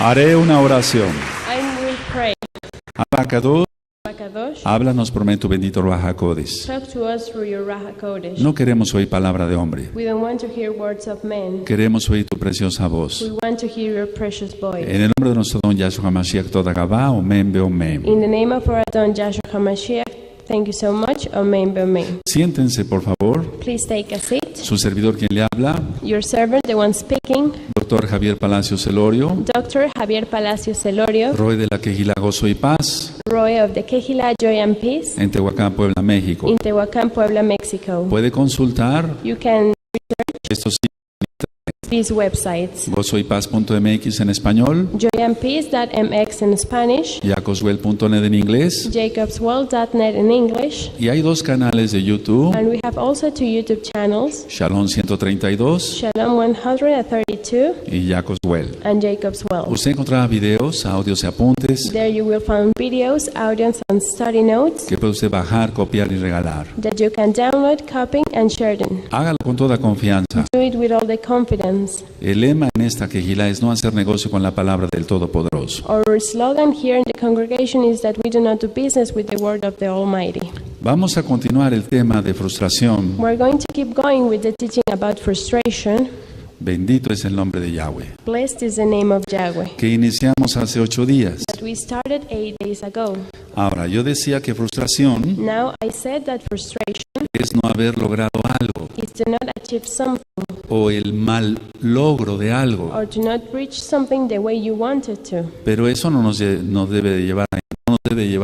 Haré una oración. I will pray. Abacados, Kadosh, háblanos por medio de tu bendito Roeh Dr. talk to us through your Roeh Dr. No queremos oír palabra de hombre. We don't want to hear words of men. Queremos oír tu preciosa voz. We want to hear your precious voice. En el nombre de nuestro don Yahshua Mashiach, toda Gabá, Omen, Beomen. In the name of our Adon Joshua HaMashiach, thank you so much. Amen, amen. Siéntense, por favor. Please take a seat. Su servidor quien le habla, Your servant, the one speaking, Dr. Javier Palacios Celorio, Dr. Javier Palacios Celorio, Roeh de la Quejila Gozo y Paz, Roeh of the Kehila Joy and Peace, en Tehuacán, Puebla, México. in Tehuacán, Puebla, Mexico. Puede consultar You can estos these websites, gozoypaz.mx en español, joyandpeace.mx in Spanish, jacobswell.net en inglés, jacobsworld.net in English, y hay dos canales de YouTube, and we have also two YouTube channels, Shalom 132 Shalom 132 y Jacobswell. and Jacob's Well. Usted encontrará videos, audios y apuntes There you will find videos, audios, and study notes que puede usted bajar, copiar y regalar. that you can download, copy, and share them. Hágalo con toda confianza. Do it with all the confidence. El lema en esta quejila es no hacer negocio con la palabra del Todopoderoso. Our slogan here in the congregation is that we do not do business with the word of the Almighty. Vamos a continuar el tema de frustración. We're going to keep going with the teaching about frustration. Bendito es el nombre de Yahweh, Blessed is the name of Yahweh. que iniciamos hace 8 días. That we started 8 days ago. Ahora, yo decía que frustración Now I said that frustration es no haber logrado algo is to not achieve something o el mal logro de algo, or to not reach something the way you wanted to. pero eso no nos debe llevar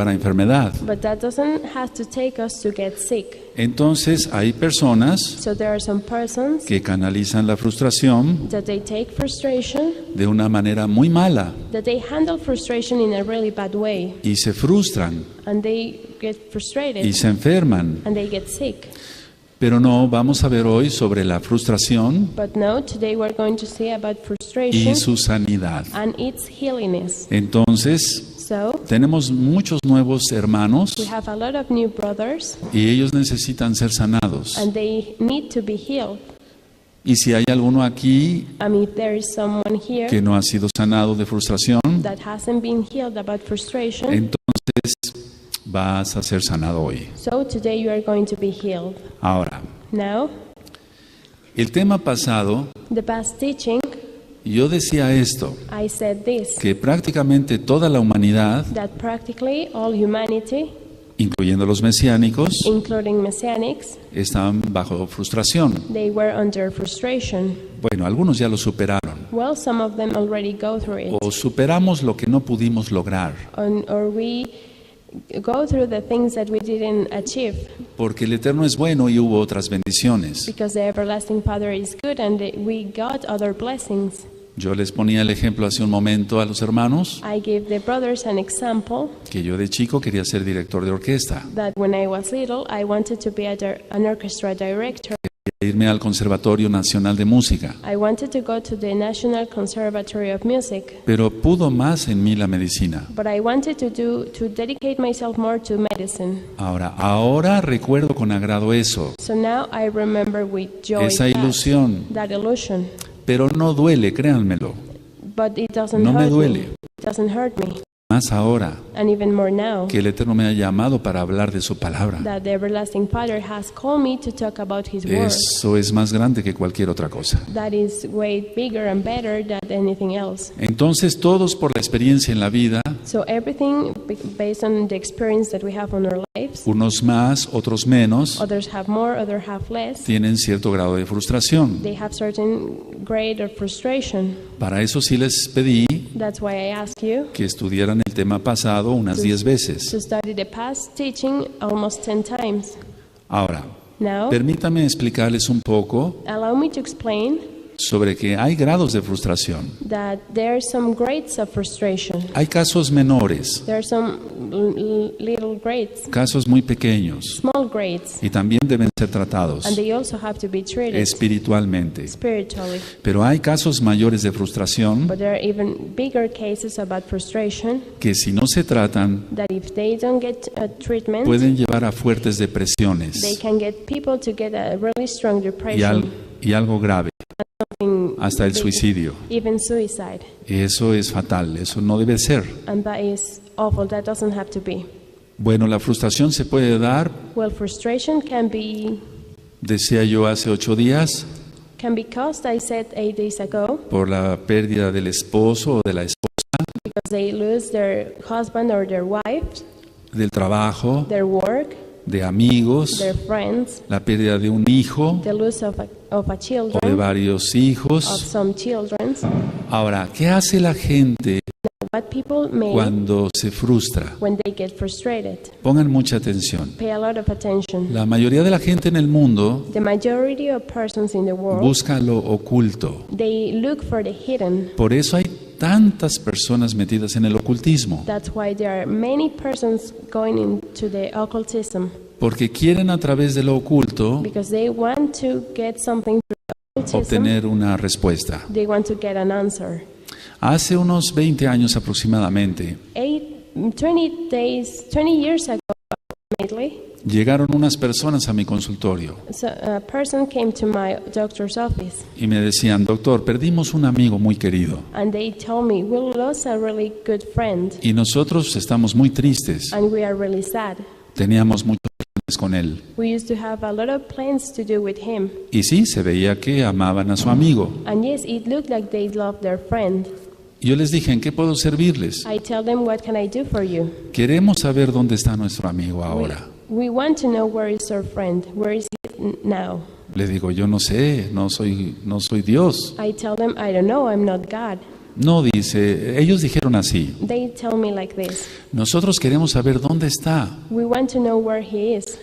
a enfermedad. But that doesn't have to take us to get sick. Entonces hay personas So there are some persons que canalizan la frustración that they take frustration, de una manera muy mala that they handle frustration in a really bad way, y se frustran and they get frustrated y se enferman. and they get sick. Pero no, vamos a ver hoy sobre la frustración But no, today we're going to see about frustration y su sanidad. and its healingness. Entonces, So tenemos muchos nuevos hermanos we have a lot of new brothers y ellos necesitan ser sanados. and they need to be healed. Y si hay alguno aquí I mean, if there is someone here que no ha sido sanado de frustración, that hasn't been healed about frustration, entonces vas a ser sanado hoy. so today you are going to be healed. Ahora, Now, el tema pasado, the past teaching, yo decía esto, I said this, que prácticamente toda la humanidad, that practically all humanity, incluyendo los mesiánicos, including Messianics, estaban bajo frustración. they were under frustration. Bueno, algunos ya lo superaron. Well, some of them already go through it, O superamos lo que no pudimos lograr, or we go through the things that we didn't achieve, porque el Eterno es bueno y hubo otras bendiciones. because the everlasting Father is good and we got other blessings. Yo les ponía el ejemplo hace un momento a los hermanos I gave the brothers an example que yo de chico quería ser director de orquesta, that when I was little, I wanted to be an orchestra director. irme al Conservatorio Nacional de Música, I wanted to go to the National Conservatory of Music, pero pudo más en mí la medicina. but I wanted to dedicate myself more to medicine. Ahora recuerdo con agrado eso, So now I remember with joy esa ilusión, that illusion, pero no duele, créanmelo, but it doesn't no me hurt duele. me. It doesn't hurt me, Más ahora and even more now que el Eterno me ha llamado para hablar de su palabra. that the everlasting Father has called me to talk about His word. Eso es más grande que cualquier otra cosa. That is way bigger and better than anything else. Entonces todos por la experiencia en la vida, So everything based on the experience that we have on our lives, unos más, otros menos, others have more, others have less. tienen cierto grado de frustración. They have certain grade of frustration. Para eso sí les pedí That's why I ask you que estudiaran el tema pasado unas 10 veces. to study the past teaching almost 10 times. Ahora, Now, permítanme explicarles un poco allow me to explain sobre que hay grados de frustración. that there are some grades of frustration. Hay casos menores, There are some little grades, casos muy pequeños, small grades, y también deben ser tratados and they also have to be treated espiritualmente. spiritually. Pero hay casos mayores de frustración But there are even bigger cases about frustration que si no se tratan that if they don't get a treatment, pueden llevar a fuertes they depresiones can get people to get a really strong y, depression. y algo grave, Something hasta el suicidio. Even suicide. Eso es fatal, eso no debe ser. And that is awful. That doesn't have to be. Bueno, la frustración se puede dar, Well, frustration can be decía yo hace 8 días, caused, I said 8 days ago, por la pérdida del esposo o de la esposa, because they lose their husband or their wife, del trabajo, their work, de amigos, their friends, la pérdida de un hijo the loss of a o de children, varios of hijos. some children. Ahora, ¿qué hace la gente What people make cuando se frustra? when they get frustrated. Pongan mucha atención. Pay a lot of attention. La mayoría de la gente en el mundo The majority of persons in the world, busca lo oculto. they look for the hidden. Por eso hay tantas personas metidas en el ocultismo, That's why there are many persons going into the occultism, porque quieren a través de lo oculto because they want to get something through occultism. obtener una respuesta. They want to get an answer. Hace unos 20 años aproximadamente, 20 years ago, approximately, llegaron unas personas a mi consultorio so a person came to my doctor's office y me decían, doctor, perdimos un amigo muy querido and they told me, we lost a really good friend y nosotros estamos muy tristes. and we are really sad. Teníamos muchos planes con él. We used to have a lot of plans to do with him. Y sí, se veía que amaban a su amigo. And yes, it looked like they loved their friend. Yo les dije, ¿en qué puedo servirles? I tell them, what can I do for you? Queremos saber dónde está nuestro amigo ahora. We want to know where is our friend. Where is he now? Le digo, yo no sé, no soy Dios. I tell them, I don't know, I'm not God. No, dice, ellos dijeron así, They tell me like this. nosotros queremos saber dónde está. We want to know where he is.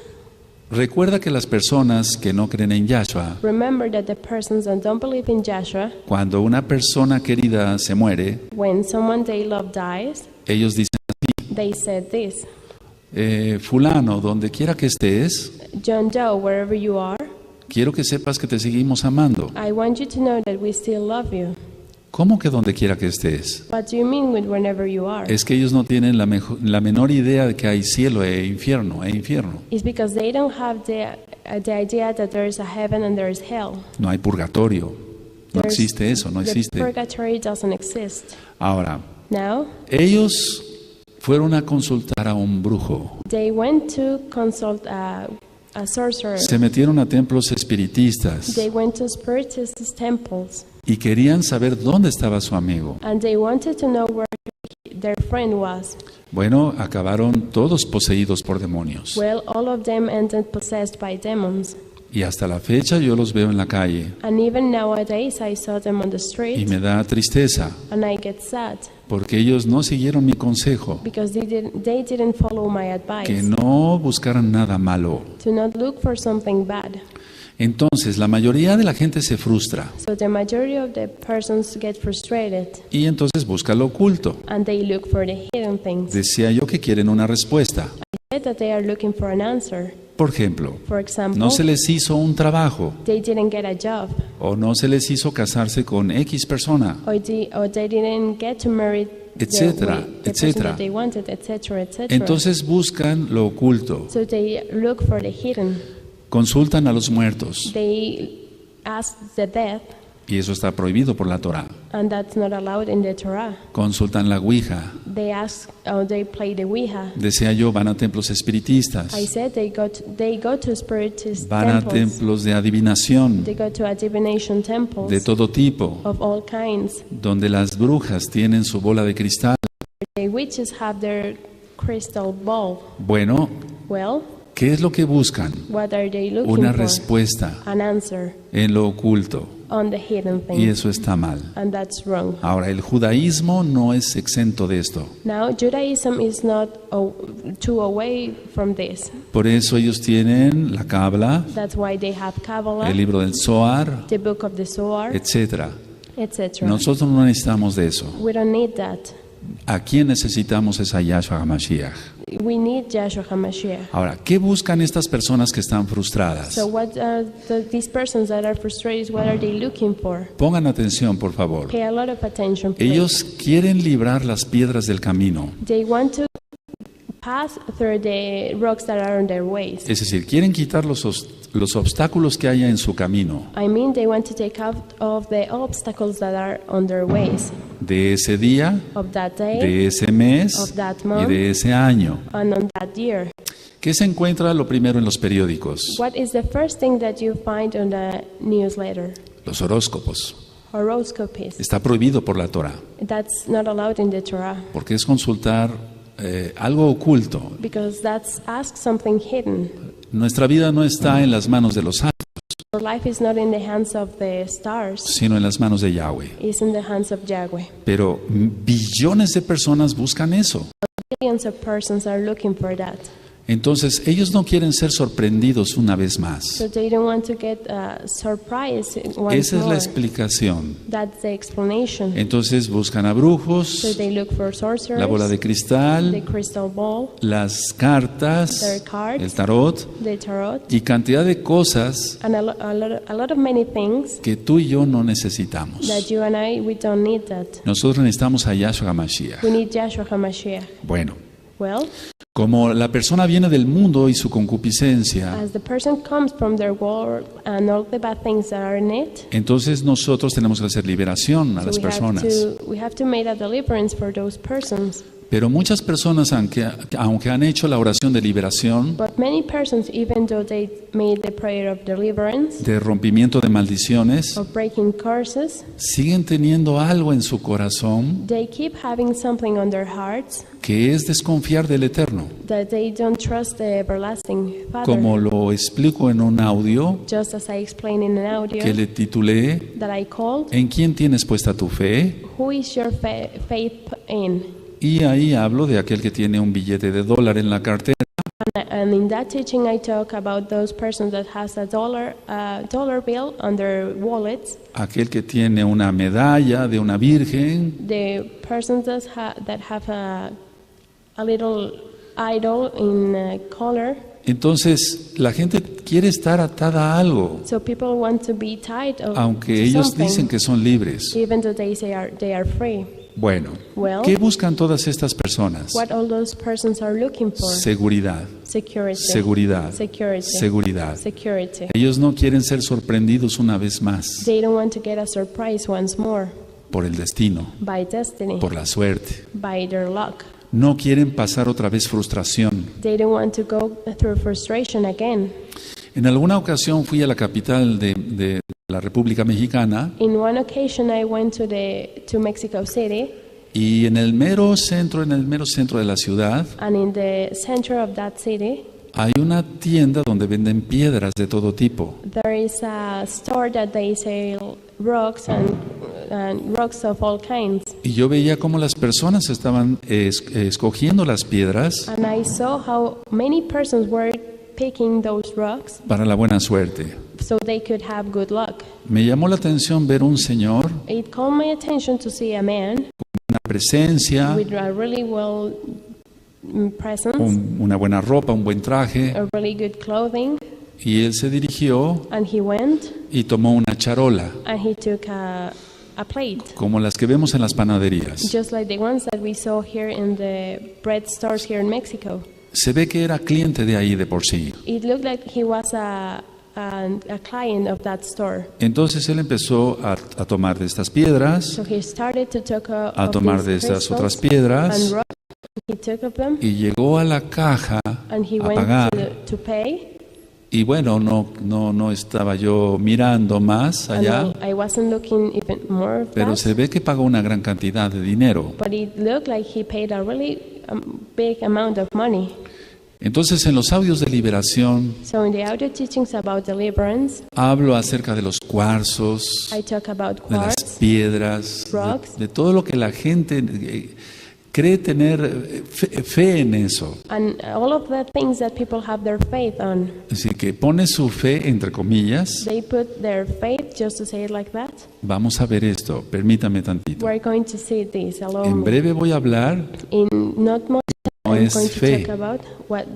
Recuerda que las personas que no creen en Yahshua, Remember that the persons that don't believe in Joshua, cuando una persona querida se muere, when someone they love dies, ellos dicen, they said this, fulano, donde quiera que estés, John Doe, wherever you are, quiero que sepas que te seguimos amando. I want you to know that we still love you. ¿Cómo que donde quiera que estés? What do you mean with whenever you are? Es que ellos no tienen la menor idea de que hay cielo e infierno. It's because they don't have the idea that there is a heaven and there is hell. No hay purgatorio. No There's- existe eso, no The existe. purgatory doesn't exist. Ahora, Now, ellos fueron a consultar a un brujo. they went to consult a sorcerer. Se metieron a templos espiritistas They went to spiritist temples y querían saber dónde estaba su amigo. and they wanted to know where their friend was. Bueno, acabaron todos poseídos por demonios. Well, all of them ended possessed by demons. Y hasta la fecha yo los veo en la calle And even nowadays I saw them on the y street me da tristeza and I get sad porque ellos no siguieron mi consejo, because they didn't follow my que advice no buscaran nada malo. to not look for something bad. Entonces, la mayoría de la gente se frustra So the majority of the persons get frustrated y entonces busca lo oculto. and they look for the hidden things. Decía yo que quieren una respuesta. I said that they are looking for an answer. Por ejemplo, For example, no se les hizo un trabajo they didn't get a job o no se les hizo casarse con X persona, or they didn't get to marry etcétera, the person etcétera. that they wanted, etc., etc. Entonces buscan lo oculto, So they look for the hidden. consultan a los muertos They ask the dead, y eso está prohibido por la Torah. and that's not allowed in the Torah. Consultan la Ouija. They ask, they play the Ouija. Decía yo, van a templos espiritistas, I said they go to spiritist van a temples. templos de adivinación They go to a divination temples de todo tipo, of all kinds. donde las brujas tienen su bola de cristal. The witches have their crystal ball. Bueno, Well, ¿qué es lo que buscan? what are they looking Una for? respuesta An answer en lo oculto. on the hidden Y thing. eso está mal. And that's wrong. Ahora, el judaísmo no es exento de esto. Now, Judaism is not too away from this. Por eso ellos tienen la Kabbalah, That's why they have Kabbalah, el libro del Zohar, the book of the Zohar, etc. etc. Nosotros no necesitamos de eso. We don't need that. ¿A quién necesitamos esa Yahshua HaMashiach? We need Yahshua HaMashiach. Ahora, ¿qué buscan estas personas que están frustradas? So what are these persons that are frustrated, what are they looking for? Pongan atención, por favor. Pay a lot of attention, please. Ellos quieren librar las piedras del camino. They want to pass through the rocks that are on their ways. Es decir, quieren quitar los obstáculos que haya en su camino. I mean, they want to take out of the obstacles that are on their ways. De ese día, Of that day, de ese mes of that y month, de ese año. and on that year. ¿Qué se encuentra lo primero en los periódicos? What is the first thing that you find on the newsletter? Los horóscopos. Horoscopes. Está prohibido por la Torah, That's not allowed in the Torah porque es consultar algo oculto. because that's ask something hidden. Nuestra vida no está en las manos de los astros, Our life is not in the hands of the stars, sino en las manos de Yahweh. it's in the hands of Yahweh. Pero billones de personas buscan eso. Millions of persons are looking for that. Entonces, ellos no quieren ser sorprendidos una vez más. So they don't want to get surprised once Esa es la more. explicación. That's the explanation. Entonces buscan a So brujos, they look for sorcerers, la bola de the cristal, crystal ball, las cartas, their cards, el tarot the tarot, y cantidad de cosas and a lot of many things que tú y yo no necesitamos. that you and I, we don't need that. Nosotros necesitamos a Yahshua HaMashiach. We need Yahshua HaMashiach. Bueno, Well, como la persona viene del mundo y su concupiscencia, as the person comes from their world and all the bad things that are in it, entonces nosotros tenemos que hacer liberación a so las personas. we have to make a deliverance for those persons. Pero muchas personas, aunque han hecho la oración de liberación, But many persons, even though they made the prayer of deliverance, de rompimiento de maldiciones, of breaking curses, siguen teniendo algo en su corazón they keep having something on their hearts que es desconfiar del Eterno. that they don't trust the everlasting Father. Como lo explico en un audio Just as I explained in an audio que le titulé that I called, ¿En quién tienes puesta tu fe? Who is your faith in? Y ahí hablo de aquel que tiene un billete de dólar en la cartera, And in that teaching, I talk about those persons that has a dollar bill on their wallets, aquel que tiene una medalla de una virgen, the persons that have a little idol in color. Entonces la gente quiere estar atada a algo, So people want to be tied to aunque ellos something, dicen que son libres. even though they say they are free. Bueno, Well, ¿qué buscan todas estas personas? what all those persons are looking for? Seguridad, Security. seguridad, Security. seguridad. Security. Ellos no quieren ser sorprendidos una vez más They don't want to get a surprise once more por el destino, by destiny, por la suerte. by their luck. No quieren pasar otra vez frustración. They don't want to go through frustration again. En alguna ocasión fui a la capital de la República Mexicana In one occasion, I went to Mexico City, y en el mero centro de la ciudad and in the center of that city, hay una tienda donde venden piedras de todo tipo. there is a store that they sell rocks and rocks of all kinds. Y yo veía cómo las personas estaban escogiendo las piedras And I saw how many persons were picking those rocks para la buena suerte. so they could have good luck. Me llamó la atención ver un señor, It called my attention to see a man una presencia, with a really well presence, una buena ropa, un buen traje, a really good clothing, y él se dirigió and he went y tomó una charola, and he took a plate, como las que vemos en las panaderías. just like the ones that we saw here in the bread stores here in Mexico. Se ve que era cliente de ahí de por sí. It looked like he was a client of that store. Entonces él empezó a tomar de estas piedras, So he started to take a tomar de estas otras piedras, and rocks. He took of them y llegó a la caja and he a went pagar. to pay. Y bueno, no estaba yo mirando más allá, And I wasn't looking even more of pero that, se ve que pagó una gran cantidad de dinero. but it looked like he paid a really big amount of money. Entonces en los audios de liberación So in the audio teachings about deliverance, hablo acerca de los cuarzos, I talk about de las quartz, piedras, rocks. de todo lo que la gente cree tener fe en eso. and all of the things that people have their faith on. Es decir, que pone su fe, entre comillas. They put their faith, just to say it like that. Vamos a ver esto, permítame tantito. We're going to see this alone. En breve voy a hablar, In not much no time, I'm es going to fe, talk about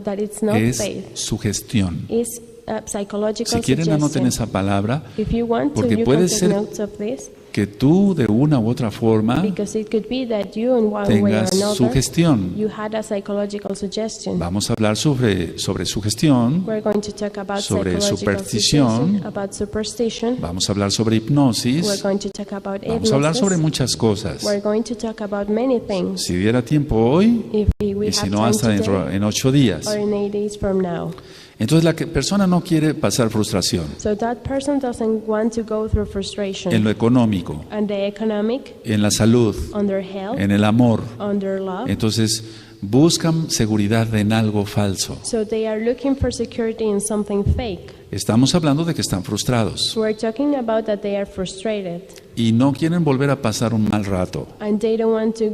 that it's not es faith. sugestión. It's psychological Si quieren anoten suggestion. esa palabra, If you want to, porque you puede can take ser notes of this. que tú de una u otra forma Because it could be that you, in one way or tengas another, sugestión. you had a psychological suggestion. Vamos a hablar sobre sugestión, We're going to talk about sobre psychological superstición. suggestion, about superstition. Vamos a hablar sobre hipnosis. We're going to talk about Vamos a hablar sobre hypnosis. muchas cosas. We're going to talk about many things. Si diera tiempo hoy, If we y si have no time hasta today, en 8 días. or in 8 days from now. Entonces la persona no quiere pasar frustración So that person doesn't want to go through frustration. en lo económico, On the economic, en la salud, on their health, en el amor. on their love. Entonces buscan seguridad en algo falso. So they are looking for security in something fake. Estamos hablando de que están frustrados We're talking about that they are frustrated y no quieren volver a pasar un mal rato. and they don't want to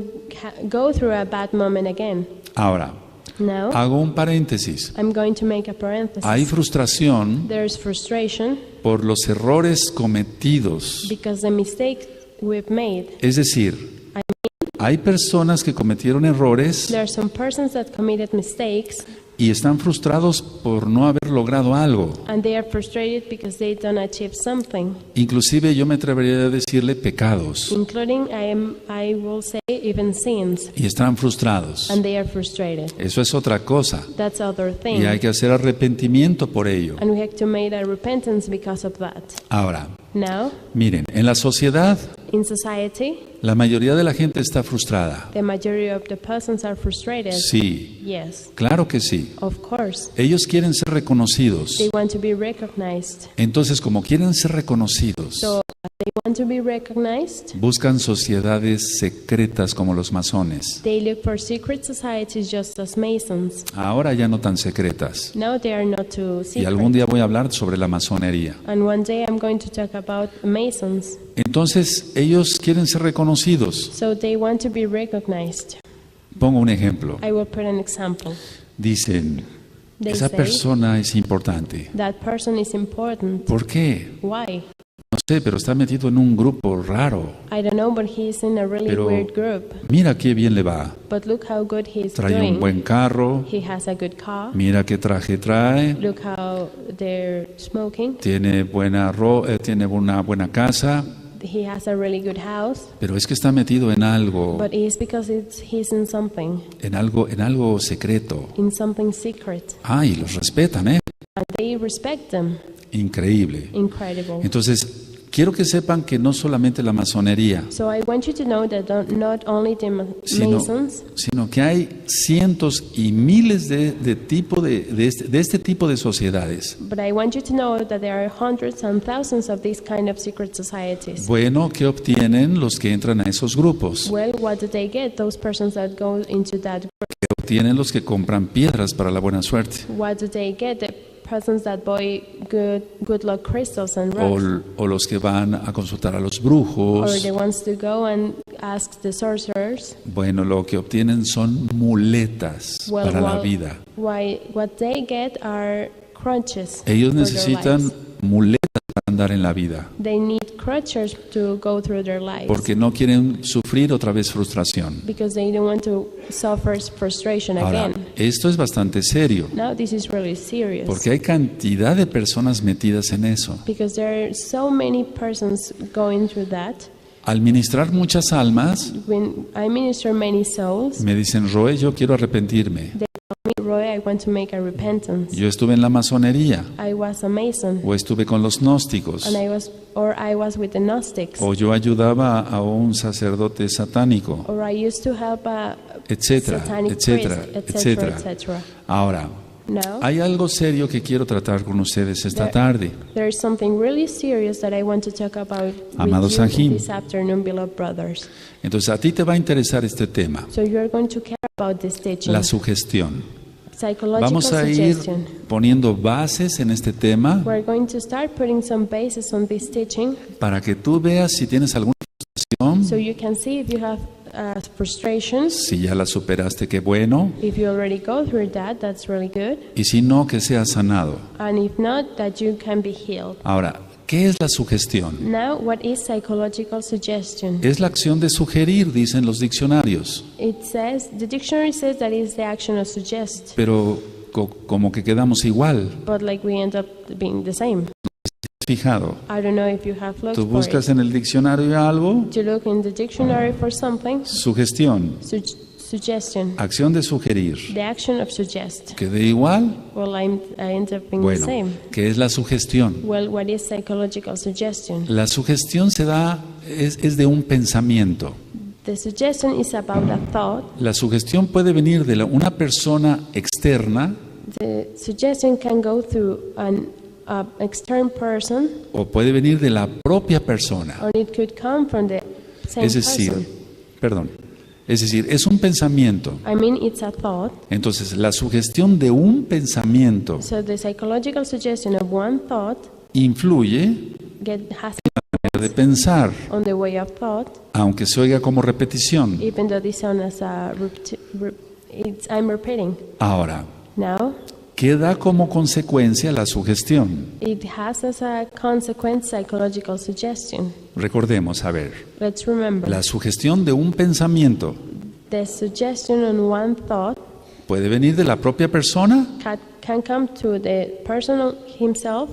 go through a bad moment again. Ahora, Now, hago un paréntesis. I'm going to make a parenthesis. Hay frustración There's frustration por los errores cometidos. because the mistakes we've made. Es decir, hay personas que cometieron errores There are some persons that committed mistakes y están frustrados por no haber logrado algo. and they are frustrated because they don't achieve something, Inclusive yo me atrevería a decirle pecados. including I will say even sins, Y están frustrados. and they are frustrated. Eso es otra cosa. That's other thing. Y hay que hacer arrepentimiento por ello. And we have to make a repentance because of that. Ahora, Now, miren, en la sociedad in society, la mayoría de la gente está frustrada. the majority of the persons are frustrated. Sí, Yes, claro que sí. of course. Ellos quieren ser reconocidos. They want to be recognized. Entonces, como quieren ser reconocidos, So they want to be recognized. buscan sociedades secretas como los masones. They look for secret societies just as Masons. Ahora ya no tan secretas. Now they are not too Y algún secret. día voy a hablar sobre la masonería. And one day I'm going to talk about Masons. Entonces, ellos quieren ser reconocidos. So they want to be recognized. Pongo un ejemplo. I will put an example. Dicen, They esa say persona es importante. that person is important. ¿Por qué? Why? No sé, pero está metido en un grupo raro. I don't know, but he's in a really Pero weird group. mira qué bien le va. But look how good he's Trae un doing. buen carro. He has a good car. Mira qué traje trae. Look how they're smoking. Tiene tiene una buena casa. He has a really good house. Pero es que está metido en algo, But it's because he's in something en algo secreto. secret. Ah, y los respetan, ¿eh? And they respect them. Increíble. Incredible. Entonces, quiero que sepan que no solamente la masonería, So I want you to know that not only the Masons, sino que hay cientos y miles de este tipo de sociedades. but I want you to know that there are hundreds and thousands of these kind of secret societies. Bueno, ¿qué obtienen los que entran a esos grupos? Well, what do they get? Those persons that go into that group. ¿Qué obtienen los que compran piedras para la buena suerte? What do they get? The persons that buy good luck crystals and O, rocks. o los que van a consultar a los Or brujos. the ones to go and ask the sorcerers. Bueno, lo que obtienen son muletas Well, para la vida. what they get are crutches. Ellos for their necesitan lives. muletas para andar en la vida, They need crutches to go through their lives. porque no quieren sufrir otra vez frustración. Because they don't want to suffer frustration Ahora, again. esto es bastante serio, Now this is really serious. porque hay cantidad de personas metidas en eso. Because there are so many persons going through that. Al ministrar muchas almas, When I minister many souls, me dicen, Roeh, yo quiero arrepentirme. they tell me, Roeh, I want to make a repentance. Yo estuve en la masonería, I was a Mason, o estuve con los gnósticos, and I was with the Gnostics, o yo ayudaba a un sacerdote satánico, or I used to help a etcétera, satanic etcétera, priest, etcétera. etc. Ahora, Now, hay algo serio que quiero tratar con ustedes esta tarde. there is something really serious that I want to talk about Amados with you Sahim. this afternoon, beloved brothers. Entonces, a ti te va a interesar este tema, So you are going to care about this teaching, la sugestión. psychological Vamos a ir suggestion. poniendo bases en este tema We're going to start putting some basis on this teaching para que tú veas si tienes alguna frustración, so you can see if you have frustrations. si ya la superaste, qué bueno, If you already go through that, that's really good. y si no, que seas sanado. And if not, that you can be healed. Ahora, ¿qué es la sugestión? Now, what is psychological suggestion? Es la acción de sugerir, dicen los diccionarios, It says, the dictionary says that it's the action of suggest, pero como que quedamos igual. but like we end up being the same. fijado? I don't know if you have looked Tú for buscas it. en el diccionario algo, You look in the dictionary for something, sugestión, suggestion, acción de sugerir. the action of suggest. ¿Queda igual? Well, I end up being the Bueno, same. ¿qué es la sugestión? Well, what is psychological suggestion? La sugestión se da, es de un pensamiento. The suggestion is about a thought. La sugestión puede venir de una persona externa The suggestion can go through an external person, o puede venir de la propia persona. or it could come from the same Es decir, person. es un pensamiento. I mean, it's a thought. Entonces, la sugestión de un pensamiento So the psychological suggestion of one thought influye has de pensar, on the way of thought, aunque se oiga como repetición. even though this sounds as a I'm repeating. Ahora, Now, ¿qué da como consecuencia la sugestión? it has as a consequence psychological suggestion. Recordemos, a ver, Let's remember, la sugestión de un pensamiento the suggestion on one thought puede venir de la propia persona can come to the person himself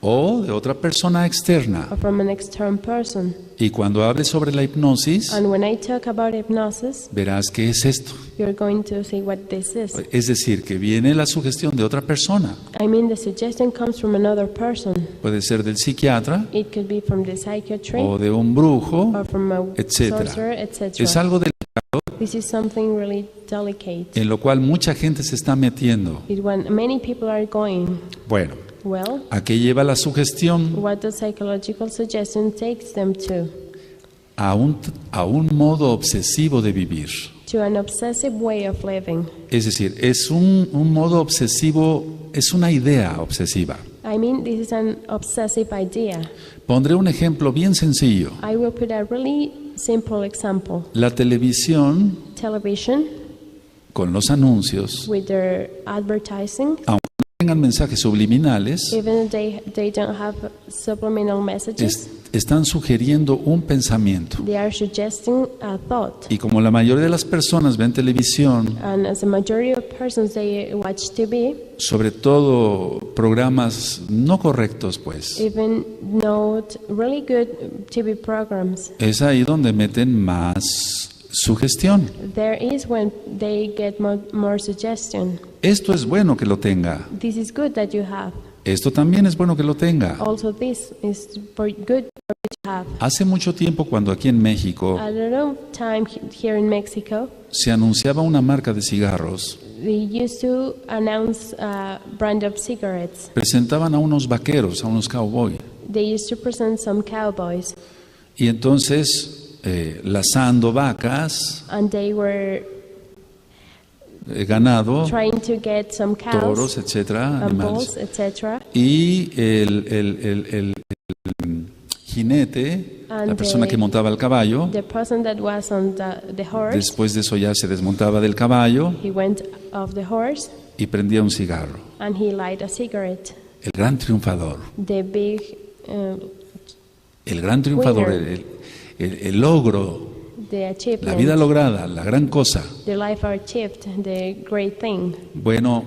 o de otra persona externa. or from an external person. Y cuando hables sobre la hipnosis, And when I talk about hypnosis, verás qué es esto. you're going to see what this is. Es decir, que viene la sugestión de otra persona. I mean, the suggestion comes from another person. Puede ser del psiquiatra It could be from the psychiatry o de un brujo, or from a etcétera. sorcerer, etc. Es algo delicado This is something really delicate. en lo cual mucha gente se está metiendo. When many people are going, Bueno, well, ¿a qué lleva la sugestión? what does psychological suggestion takes them to? A un modo obsesivo de vivir. To an obsessive way of living. Es decir, es un modo obsesivo, es una idea obsesiva. I mean, this is an obsessive idea. Pondré un ejemplo bien sencillo. I will put a really simple example. La televisión, Television, con los anuncios, with their advertising, aunque no tengan mensajes subliminales, even if they don't have subliminal messages, están sugiriendo un pensamiento. they are suggesting a thought. Y como la mayoría de las personas ven televisión, And as a majority of persons, they watch TV, sobre todo programas no correctos, pues, even not really good TV programs. es ahí donde meten más sugestión. There is when they get more suggestion. Esto es bueno que lo tenga. This is good that you have. Esto también es bueno que lo tenga. Also, this is good for you to have. Hace mucho tiempo, cuando aquí en México A lot of time here in Mexico, se anunciaba una marca de cigarros, they used to announce a brand of cigarettes. presentaban a unos vaqueros, a unos cowboys. They used to present some cowboys, Y entonces, lazando vacas, and they were ganado, trying to get some cows, toros, etcétera, and animales. bulls, etc. Y el jinete, la And persona que montaba el caballo, The person that was on the horse, después de eso ya se desmontaba del caballo he went off the horse y prendía un cigarro. and he lighted a cigarette. El gran triunfador, The big, el gran triunfador, Winner. el logro, the la achievement, vida lograda, la gran cosa. the life achieved, the great thing. Bueno,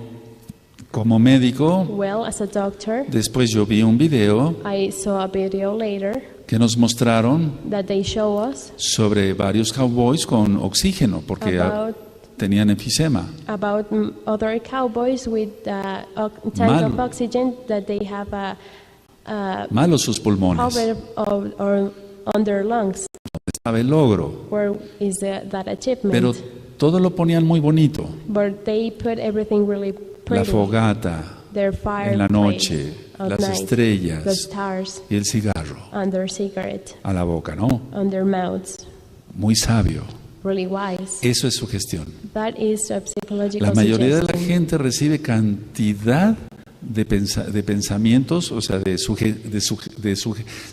como médico, Well, as a doctor, después yo vi un video I saw a video later que nos mostraron that they show us sobre varios cowboys con oxígeno porque About- tenían enfisema. about other cowboys with a tank Malo. of oxygen that they have a Malos sus pulmones. cover or on their lungs. Estaba el logro, Where is that achievement? pero todo lo ponían muy bonito. But they put everything really La pretty. fogata, Their en la fireplace noche, at las night, the estrellas stars, y el cigarro and their cigarette a la boca, ¿no? on their mouths. Muy sabio. Really wise. Eso es sugestión. That is a psychological La mayoría de la suggestion. gente recibe cantidad de pensamientos, o sea,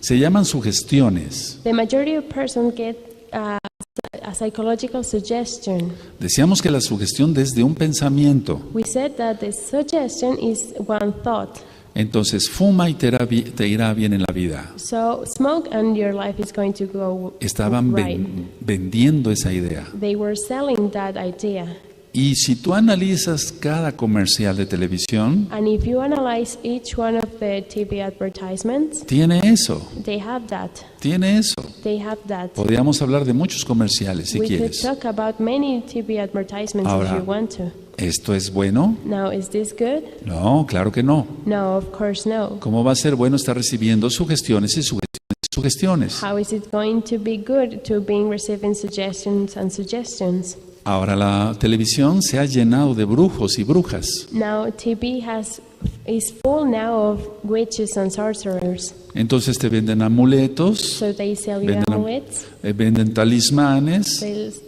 se llaman sugestiones. The majority of persons get a psychological suggestion. Decíamos que la sugestión desde un pensamiento. We said that the suggestion is one thought. Entonces, fuma y te irá bien en la vida. So smoke and your life is going to go Estaban right. vendiendo esa idea. They were selling that idea. Y si tú analizas cada comercial de televisión, And if you analyze each one of the TV advertisements, tiene eso, they have that. tiene eso. They have that. Podríamos hablar de muchos comerciales si We could quieres. talk about many TV advertisements Ahora, if you want to. ¿esto es bueno? Now, is this good? No, claro que no. No, of course no. ¿Cómo va a ser bueno estar recibiendo sugestiones y sugestiones y sugestiones? How is it going to be good to being receiving suggestions and suggestions? Ahora la televisión se ha llenado de brujos y brujas. Now, TV is full now of witches and sorcerers. Entonces te venden amuletos, So they sell you venden, amulets, venden talismanes,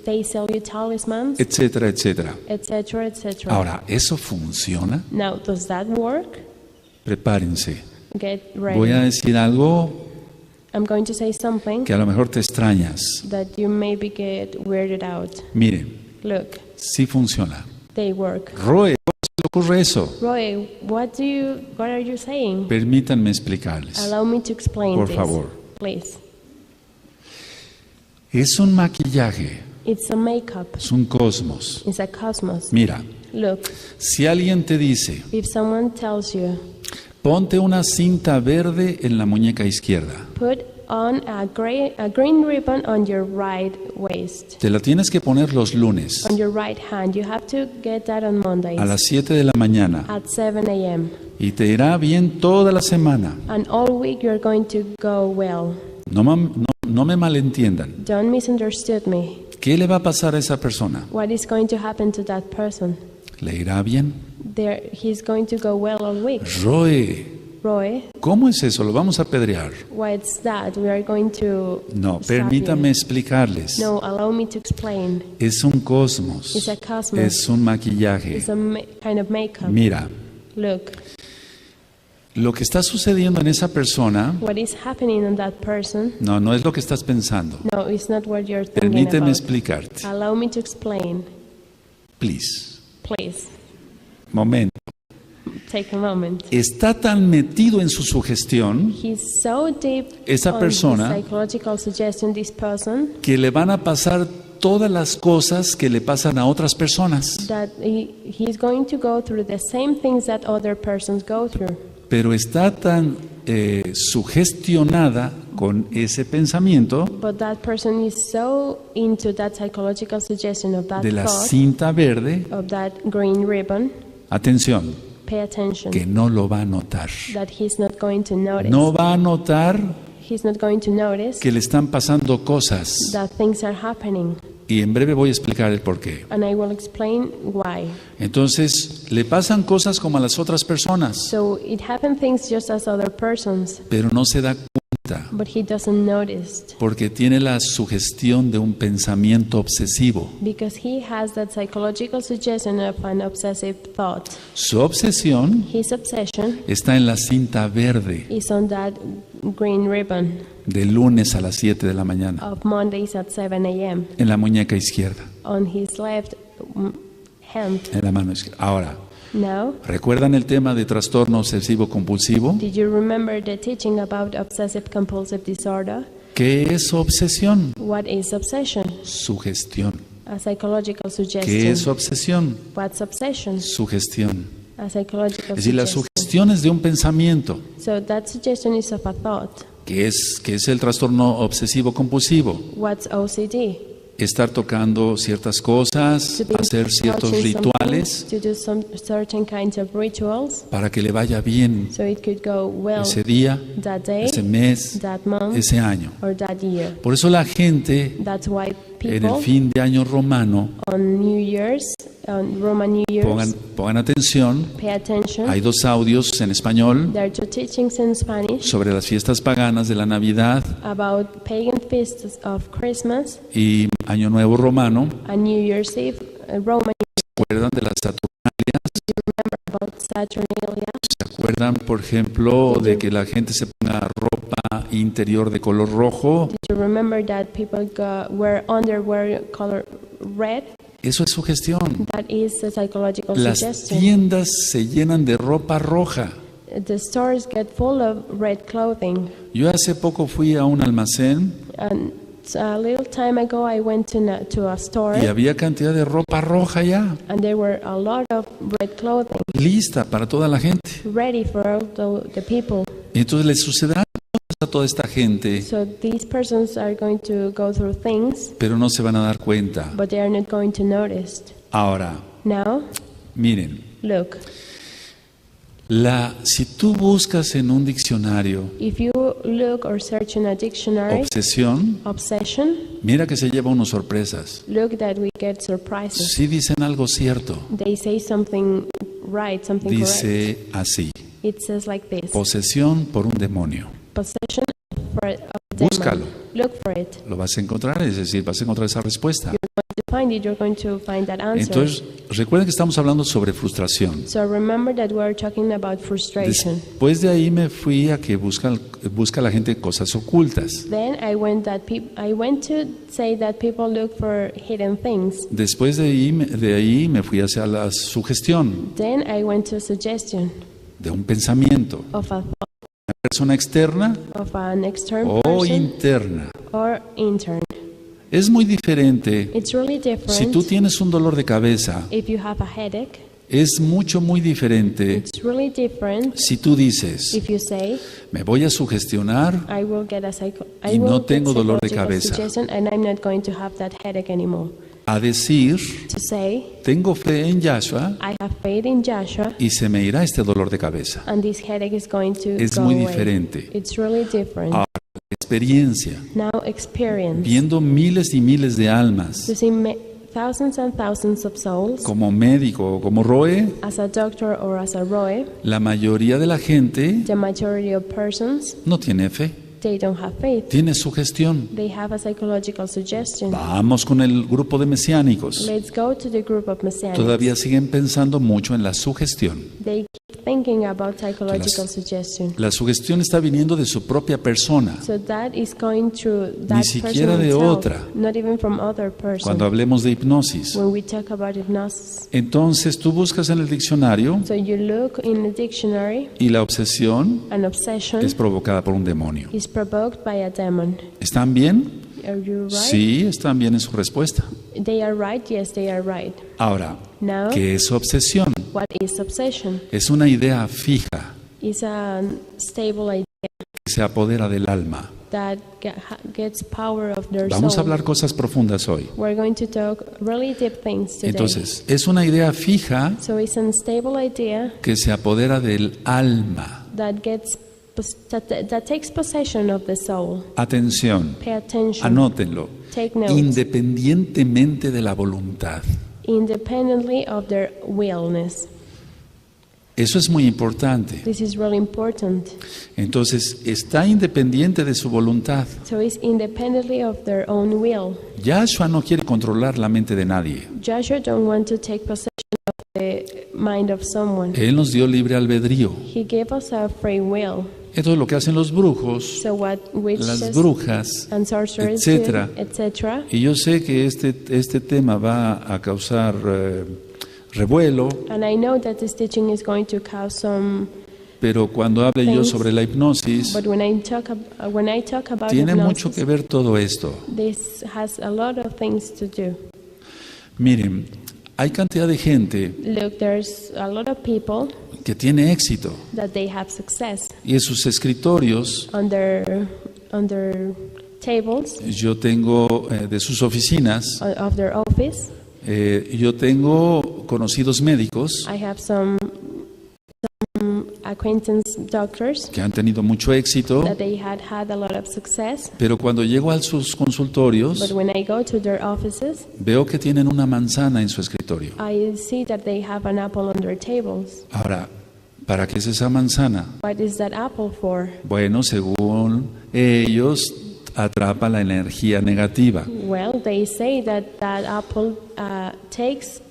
they sell you talismans, etcétera, etcétera. etc., etc. Ahora, ¿eso funciona? Now, does that work? Prepárense. Get Voy a ready. decir algo I'm going to say something que a lo mejor te extrañas. that you maybe get weirded out. Miren, Look, sí funciona. they work. Roeh, ¿cómo se le ocurre eso? Roy, what are you saying? Permítanme explicarles. Allow me to explain Por this, favor. please. Es un maquillaje, It's a makeup. es un cosmos. It's a cosmos. Mira, Look, si alguien te dice, if someone tells you, ponte una cinta verde en la muñeca izquierda, put on a green ribbon on your right waist, te la tienes que poner los lunes on your right hand, you have to get that on Mondays a las 7 de la mañana at 7 a.m. y te irá bien toda la semana. And all week you're going to go well. No me malentiendan. Don't misunderstand me. ¿Qué le va a pasar a esa persona? What is going to happen to that person? ¿Le irá bien? He's going to go well all week. Roeh, Roy, ¿cómo es eso? Lo vamos a apedrear. what's that? We are going to No, stop permítame you. explicarles. No, allow me to explain. Es un cosmos. It's a cosmos. Es un maquillaje. It's a kind of makeup. Mira, Look, lo que está sucediendo en esa persona, what is happening in that person? no es lo que estás pensando. No, it's not what you're thinking Permíteme about. explicarte. Allow me to explain, Please. please. Momento. Take a moment. Está tan metido en su sugestión He's so deep Esa on persona- his psychological suggestion, this person, que le van a pasar todas las cosas que le pasan a otras personas. that he's going to go through the same things that other persons go through. Pero está tan sugestionada con ese pensamiento But that person is so into that psychological suggestion of that de la thought, cinta verde, of that green ribbon, atención, pay attention, que no lo va a notar. that he's not going to notice. No va a notar He's not going to notice que le están pasando cosas. that things are happening. Y en breve voy a explicar el por qué. And I will explain why. Entonces, le pasan cosas como a las otras personas, So it happened things just as other persons, pero no se da cuenta but he doesn't notice porque tiene la sugestión de un pensamiento obsesivo. because he has that psychological suggestion of an obsessive thought. Su obsesión His obsession está en la cinta verde is on that green ribbon de lunes a las 7 de la mañana, of Mondays at 7 a.m. en la muñeca izquierda, on his left hand. en la mano izquierda. Ahora, Now, ¿recuerdan el tema de trastorno obsesivo compulsivo? did you remember the teaching about obsessive compulsive disorder? ¿Qué es obsesión? What is obsession? Sugestión. A psychological ¿Qué suggestion. es obsesión? What's obsession? Sugestión. A psychological Es decir, la suggestion. sugestión es de un pensamiento, So that suggestion is of a thought. que es el trastorno obsesivo compulsivo. What's OCD? Estar tocando ciertas cosas, To be hacer ciertos touching rituales something, to do some certain kinds of rituals, para que le vaya bien so it could go well ese día, that day, ese mes, that month, ese año. or that year. Por eso la gente That's why en el people fin de año romano, on New Year's, on Roman New Year's, pongan atención, pay attention. hay 2 audios en español There are 2 teachings in Spanish sobre las fiestas paganas de la Navidad about pagan feasts of Christmas y Año Nuevo romano. and New Year's Eve, Roman. ¿Se acuerdan de las Saturnalias? About Saturnalia. ¿Se acuerdan, por ejemplo, de que la gente se ponga ropa interior de color rojo? Did you remember that people wear underwear color red? Eso es sugestión. That is a psychological Las suggestion. tiendas se llenan de ropa roja. The stores get full of red clothing. Yo hace poco fui a un almacén And So a little time ago, I went to a store, y había cantidad de ropa roja ya, and there were a lot of red clothing lista para toda la gente. ready for all the people. Y entonces le sucederá a toda esta gente, So these persons are going to go through things, pero no se van a dar cuenta. but they are not going to notice. Ahora, Now, miren, look, si tú buscas en un diccionario if you look or search in a dictionary, obsesión, obsession, mira que se lleva unas sorpresas. look that we get surprises. Sí dicen algo cierto. They say something right, something correct. Dice así: It says like this: posesión por un demonio. possession of a demon. Búscalo. Look for it. Lo vas a encontrar, es decir, vas a encontrar esa respuesta. To find it, you're going to find that answer. Entonces, recuerden que estamos hablando sobre frustración. So remember that we're talking about frustration. Después de ahí me fui a que busca la gente cosas ocultas. Then I went to say that people look for hidden things. Después de ahí me fui hacia la sugestión Then I went to suggestion de un pensamiento, of a thought, una persona externa of an external o person interna. or intern. Es muy diferente. It's really different. Si tú tienes un dolor de cabeza, If you have a headache, es muy diferente it's really different. si tú dices, If you say, me voy a sugestionar I will get a Y no tengo dolor de cabeza. suggestion and I'm not going to have that headache anymore. a decir, To say, tengo fe en Yahshua I have faith in Joshua y se me irá este dolor de cabeza. and this headache is going to Es go muy away. diferente. It's really different. Ahora, experiencia, Now experience. viendo miles y miles de almas, To see thousands and thousands of souls, como médico o como Roeh, as a doctor or as a Roeh, la mayoría de la gente the majority of persons, no tiene fe, they don't have faith. tiene sugestión. They have a psychological suggestion. Vamos con el grupo de mesiánicos. Let's go to the group of Messianics. Todavía siguen pensando mucho en la sugestión. They keep thinking about psychological suggestion. La sugestión está viniendo de su propia persona. So that is going through that siquiera person de himself, otra. not even from other person. Cuando hablemos de hipnosis. When we talk about hypnosis. Entonces tú buscas en el diccionario So you look in the dictionary, y la obsesión an obsession es provocada por un demonio. is provoked by a demon. ¿Están bien? Are you right? Sí, están bien en su respuesta. They are right, yes, they are right. Ahora, Now, ¿qué es obsesión? what is obsession? Es una idea fija It's a stable idea que se apodera del alma. that gets power of their Vamos a soul. hablar cosas profundas hoy. We're going to talk really deep things today. Entonces, es una idea fija So it's a stable idea que se apodera del alma. that that takes possession of the soul. Atención, Pay attention. anótenlo. Take notes. Independientemente de la voluntad. Independently of their willness. Eso es muy importante. This is really important. Entonces, está independiente de su voluntad. So it's independently of their own will. Yahshua no quiere controlar la mente de nadie. Joshua don't want to take possession of the mind of someone. Él nos dio libre albedrío. He gave us a free will. Entonces, lo que hacen los brujos, So what las witches brujas, and sorcerers etcétera. do, etc. Y yo sé que este tema va a causar revuelo, And I know that this teaching is going to cause some, pero cuando hable yo sobre la hipnosis, but when I talk about tiene mucho hypnosis, que ver todo esto. this has a lot of things to do. Miren, hay cantidad de gente Look, there's a lot of people que tiene éxito that they have success y en sus escritorios, on their tables yo tengo de sus oficinas, of their office. yo tengo conocidos médicos I have some acquaintance doctors que han tenido mucho éxito, that they had a lot of success, pero cuando llego a sus consultorios, but when I go to their offices, veo que tienen una manzana en su escritorio. I see that they have an apple on their tables. Ahora, ¿para qué es esa manzana? What is that apple for? Bueno, según ellos, atrapa la energía negativa. Well, they say that apple takes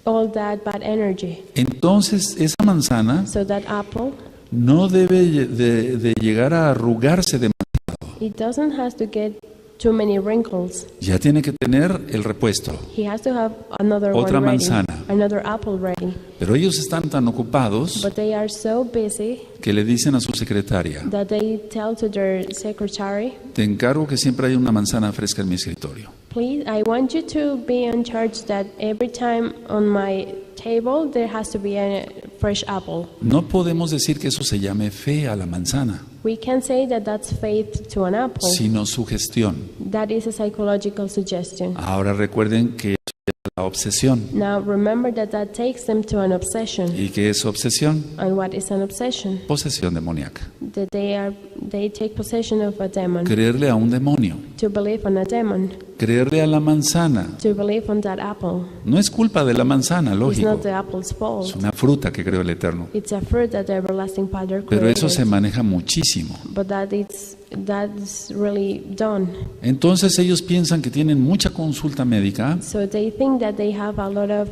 all that bad energy. Entonces, esa manzana So that apple, no debe de llegar a arrugarse demasiado. it doesn't have to get too many wrinkles. Ya tiene que tener el repuesto, He has to have another otra one ready. manzana. another apple ready. Pero ellos están tan ocupados But they are so busy que le dicen a su secretaria: that they tell to their secretary, te encargo que siempre haya una manzana fresca en mi escritorio. please, I want you to be in charge that every time on my table there has to be a fresh apple. No podemos decir que eso se llame fe a la manzana, We can say that that's faith to an apple. sino sugestión. That is a psychological suggestion. Ahora recuerden que eso es la obsesión. Now remember that that takes them to an obsession. ¿Y qué es obsesión? And what is an obsession? Posesión demoníaca. That they take possession of a demon. Creerle a un demonio, To believe on a demon. creerle a la manzana. To believe on that apple. No es culpa de la manzana, It's lógico. not the apple's Es fault. una fruta que creó el Eterno. It's a fruit that the everlasting Father Pero eso se created. maneja muchísimo. But that's really done. Entonces ellos piensan que tienen mucha consulta médica So they think that they have a lot of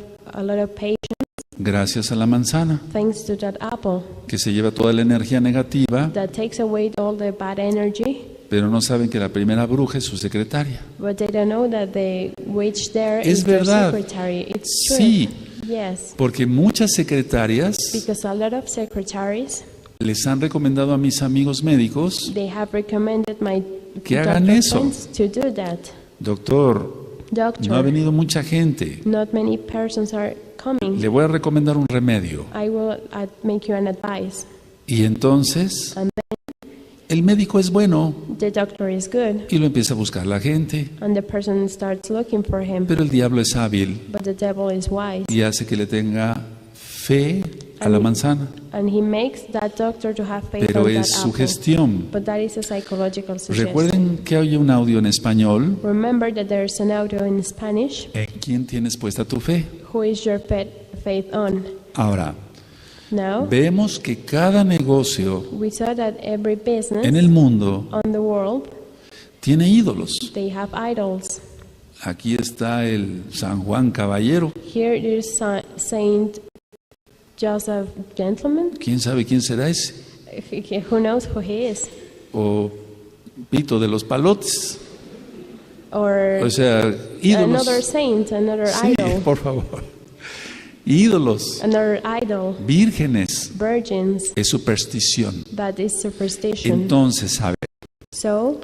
patience gracias a la manzana, thanks to that apple que se lleva toda la energía negativa, that takes away all the bad energy. pero no saben que la primera bruja es su secretaria. But they don't know that the witch there Es is their verdad. secretary. It's true. Sí, Yes. porque muchas secretarias Because a lot of secretaries, les han recomendado a mis amigos médicos: they have recommended my que hagan doctor eso. friends to do that. Doctor, Doctor, no ha venido mucha gente. not many persons are coming. Le voy a recomendar un remedio. I will make you an advice. Y entonces And el médico es bueno the doctor is good, y lo empieza a buscar la gente. and the person starts looking for him. Pero el diablo es hábil But the devil is wise, y hace que le tenga fe a la manzana. and he makes that doctor to have faith Pero on that es apple. sugestión. But that is a psychological suggestion. Recuerden que hay un audio en español. Remember that there is an audio in Spanish. ¿En quién tienes puesta tu fe? Who is your faith on? Ahora, Now, vemos que cada negocio we saw that every business en el mundo on the world, tiene ídolos. they have idols. Aquí está el San Juan Caballero. Here is Saint Joseph Gentleman. ¿Quién sabe quién será ese? Who knows who he is? O Pito de los Palotes. Or O sea, ídolos. another saint, another Sí, idol, por favor. Ídolos, another idol, vírgenes, virgins. es superstición. That is superstition. Entonces, a ver, So,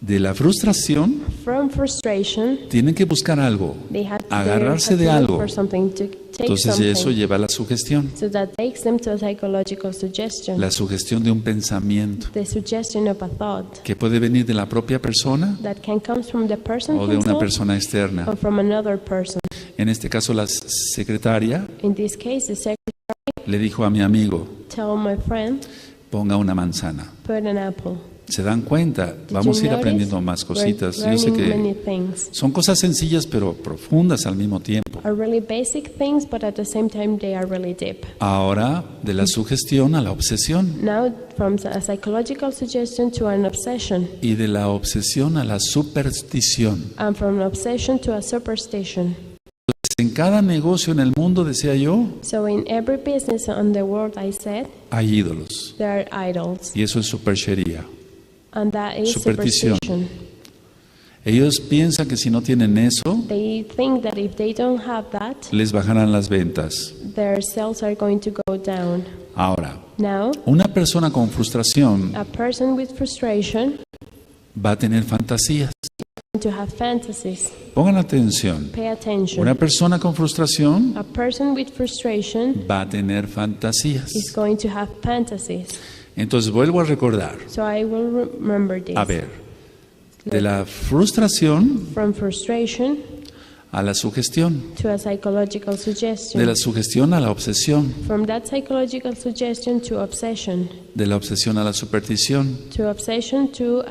de la frustración from frustration, tienen que buscar algo, they had agarrarse de to look algo. for something to take Entonces something. eso lleva a la sugestión, So that takes them to a psychological suggestion. la sugestión de un pensamiento The suggestion of a thought que puede venir de la propia persona that can come from the person o de una himself persona externa. or from another person. En este caso la secretaria In this case, the secretary le dijo a mi amigo: tell my friend, ponga una manzana. put an apple. ¿Se dan cuenta? Did Vamos a you ir notice? aprendiendo más We're cositas. Yo sé learning many que things. son cosas sencillas pero profundas al mismo tiempo. Are really basic things, but at the same time they are really deep. Ahora, de la sugestión a la obsesión Now, from a psychological suggestion to an obsession, y de la obsesión a la superstición. and from an obsession to a superstition. En cada negocio en el mundo, decía yo, So in every business on the world, I said, hay ídolos. there are idols, Y eso es superchería. and that is Superstición. superstition. Ellos piensan que si no tienen eso, They think that if they don't have that, les bajarán las ventas. their sales are going to go down. Ahora, Now, una persona con frustración a person with frustration va a tener fantasías. to have fantasies. Pongan atención. Pay attention. Una persona con frustración A person with frustration va a tener fantasías. is going to have fantasies. Entonces vuelvo a recordar. So I will remember this. A ver, de la frustración From frustration a la sugestión, to a psychological de suggestion. la sugestión a la obsesión, From that psychological suggestion to obsession. de la obsesión a la superstición. To obsession to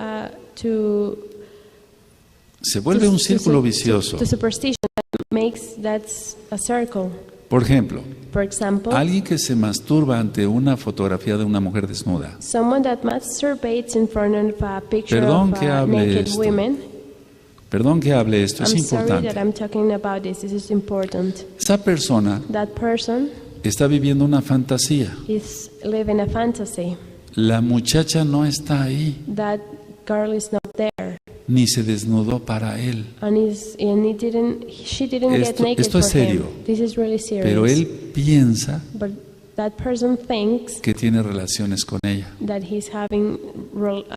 Se vuelve un círculo vicioso. to superstition that's a circle. Por ejemplo, For example, alguien que se masturba ante una fotografía de una mujer desnuda. someone that masturbates in front of a picture Perdón of que hable naked esto. women. Perdón que hable esto, es I'm sorry that importante. I'm talking about this. This is important. Esa persona That person está viviendo una fantasía. is living a fantasy. La muchacha no está ahí. That girl is not there. ni se desnudó para él. She didn't get naked Esto es for him. serio. This is really serious. Pero él piensa But that person thinks que tiene relaciones con ella that he's having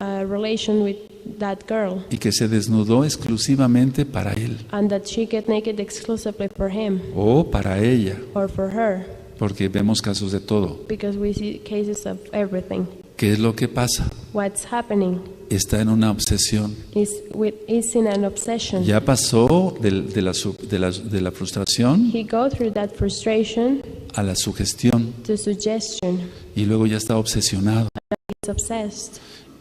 a relation with that girl, y que se desnudó exclusivamente para él and that she get naked exclusively for him o para ella, or for her, porque vemos casos de todo. because we see cases of everything. ¿Qué es lo que pasa? What's happening Está en una obsesión. is in an obsession. Ya pasó de la frustración He go through that frustration a la sugestión to suggestion. y luego ya está obsesionado. He's obsessed,